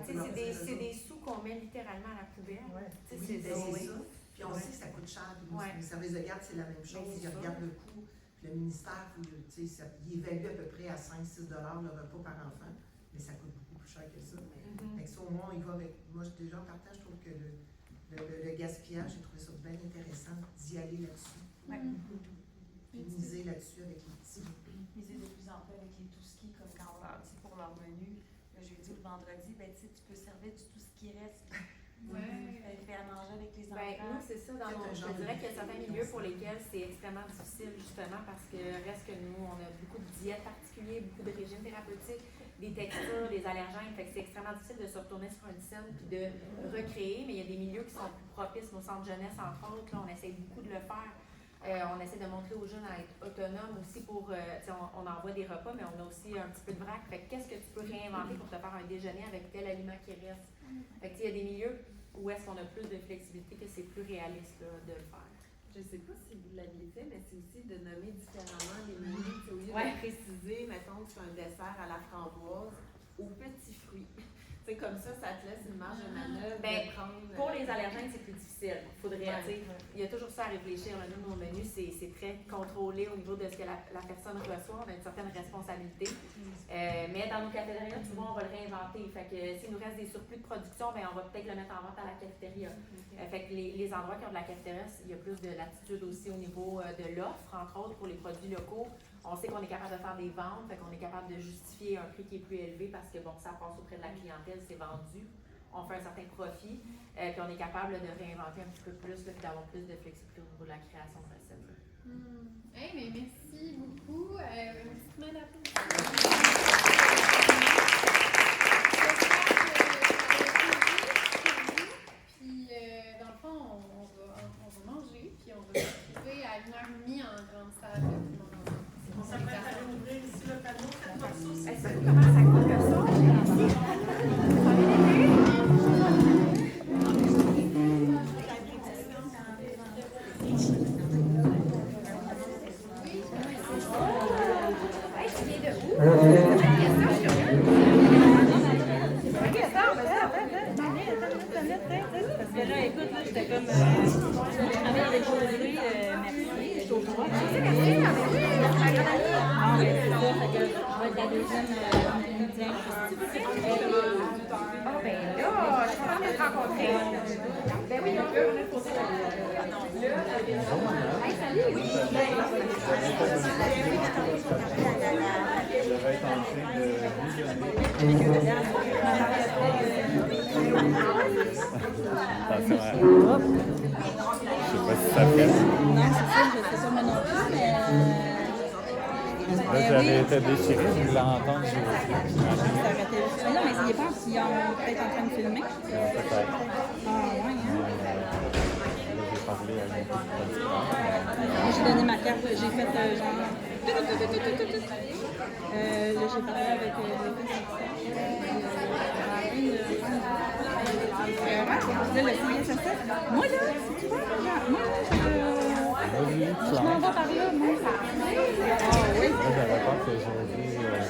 C'est des sous qu'on met littéralement à la poubelle. C'est ça. Puis on sait que ça coûte cher. Puis les services de garde, c'est la même chose. Ils regardent le coût. Puis le ministère, il évalue à peu près à 5-6 $ le repas par enfant. Mais ça coûte beaucoup plus cher que ça. Fait que ça, au moins, il va avec. Moi, déjà, en partage, je trouve que le gaspillage, j'ai trouvé ça bien intéressant d'y aller là-dessus. Puis miser là-dessus avec les petits. Miser de plus en plus avec les tout-ski, comme quand on leur dit pour leur menu. Le jeudi ou le vendredi, tu peux servir du tout ce qui reste. Faire à manger avec les enfants. Nous, c'est ça. Je dirais qu'il y a certains milieux pour lesquels c'est extrêmement difficile, justement, parce que reste que nous, on a beaucoup de diètes particulières, beaucoup de régimes thérapeutiques, des textures, des allergènes. Fait que c'est extrêmement difficile de se retourner sur un scène puis de recréer, mais il y a des milieux qui sont plus propices, nos centres jeunesse, entre autres. Là, on essaie beaucoup de le faire. On essaie de montrer aux jeunes à être autonomes aussi pour, on envoie des repas, mais on a aussi un petit peu de vrac. Fait que qu'est-ce que tu peux réinventer pour te faire un déjeuner avec tel aliment qui reste? Fait que il y a des milieux où est-ce qu'on a plus de flexibilité que c'est plus réaliste là, de le faire. Je ne sais pas si vous l'aviez fait, mais c'est aussi de nommer différemment les menus. Au lieu de préciser, mettons, que c'est un dessert à la framboise aux petits fruits. Tu sais, comme ça te laisse une marge de manœuvre Ben, de prendre... Pour les allergènes, c'est plus difficile. Il y a toujours ça à réfléchir. Là. Nous, nos menus, c'est très contrôlé au niveau de ce que la personne reçoit. On a une certaine responsabilité. Mais dans nos cafétérias, souvent, on va le réinventer. Fait que s'il nous reste des surplus de production, ben, on va peut-être le mettre en vente à la cafétéria. Fait que les endroits qui ont de la cafétéria, il y a plus de latitude aussi au niveau de l'offre, entre autres, pour les produits locaux. On sait qu'on est capable de faire des ventes, fait qu'on est capable de justifier un prix qui est plus élevé parce que bon, ça passe auprès de la clientèle, c'est vendu. On fait un certain profit, puis on est capable de réinventer un petit peu plus, puis d'avoir plus de flexibilité au niveau de la création de recettes. Hey, mais merci beaucoup. Une petite main d'applaudissement. Puis, dans le fond, on va manger, puis on va se retrouver à 1h30 en grande salle. On s'apprête à ouvrir ici le panneau, cette morceau. Est-ce que comment ça coûte comme ça? Parce que là, écoute, là, j'étais comme. Je travaille avec José, merci, je suis au droit. Ah, mais c'est ça, fait que je vais être la deuxième comédien. Ah, ben là, je suis contente de te rencontrer. Ben oui, on peut. Hey, salut! Oui! Attention à... Je sais pas si ça fait. Non, c'est ça, je sais pas moi non plus, mais. Là, j'avais été déchiré, je voulais entendre. Non, mais il est pas, ils sont peut-être en train de filmer. Peut-être. Ah, ouais, hein. J'ai parlé à un producteur. J'ai donné ma carte, j'ai fait genre. Là, j'ai parlé avec là, le signé, ça fait. Moi, là, si tu vois, moi, je m'en vais par là, moi. Ah oui. Là, j'avais peur que José,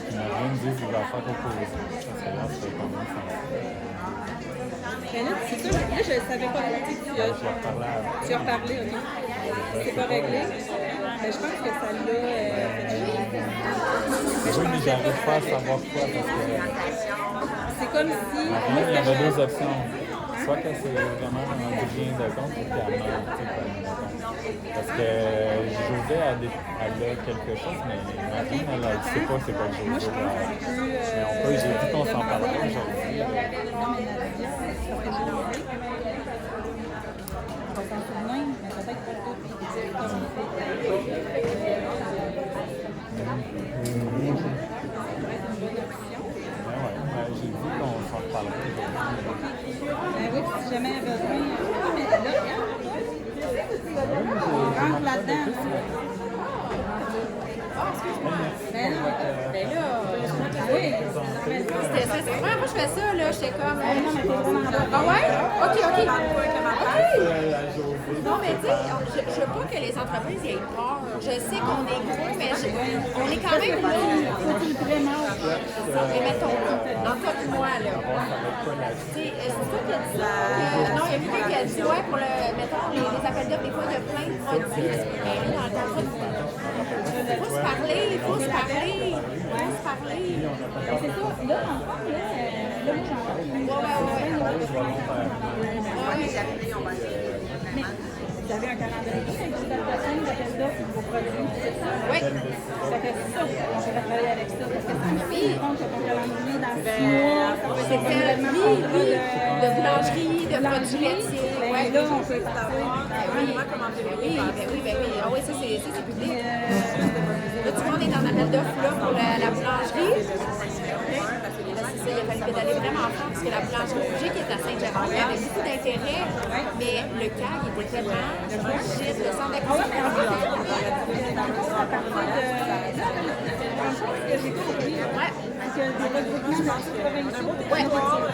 qui m'a rien dit, il va faire opposer. Parce que là, c'est quand même ça. Mais là, c'est sûr, là, je ne savais pas tu as reparlé, ok. C'est pas réglé. Mais je pense que ça l'a Oui, mais j'arrive pas à savoir quoi parce que. c'est comme si. Il y avait deux options. Soit que c'est vraiment un bien de compte ou qu'elle ment, parce que José, elle a quelque chose, mais Marine, elle ne sait pas c'est quoi le José. Mais on peut, j'ai dit qu'on s'en parlerait aujourd'hui. Non, mais Nadia, c'est parce que j'ai demandé. On va s'en souvenir, mais peut-être pas tout. J'ai dit qu'on s'en reparlerait aujourd'hui. Oui, si jamais elle a besoin. Mais là, on rentre là-dedans. Ben non, ben là, oui. C'était ça, c'est moi je fais ça, là, j'étais comme. Non, mais t'es vraiment là. Ah ouais? Ok. Non, mais tu sais, je veux pas que les entreprises aient peur. Je sais qu'on est gros, mais on est quand même là. Et mettons là, en toi et moi, là. Tu sais, c'est toi qui as dit ça? Non, il y a quelqu'un qui a dit, ouais, pour mettons, les appels d'offres, des fois, il y a plein de produits. Mais là, dans le contrat, il faut se parler, il faut se parler. Ben, c'est ça. Là, en fait, là, moi, j'en parle. Mais vous avez un calendrier avec des adaptations d'appels d'offres pour vos produits, c'est ça? Oui. Ça fait ça, on pourrait travailler avec ça. Parce que ça me fait compte que ton calendrier dans 6 mois, ça va être de boulangerie, de produits laitiers. Ouais, là, on peut parler. Oui. Ah oui, ça, c'est public. Là, tout le monde est en appel d'offres là, pour la boulangerie. Ça, il a fallu pédaler vraiment fort parce que la boulangerie Rouget qui est à Saint-Jérôme, il y avait beaucoup d'intérêt, mais le CAG était tellement rigide, le centre d'acquisition. Ce que j'ai compris, c'est que des regroupements dans toute province.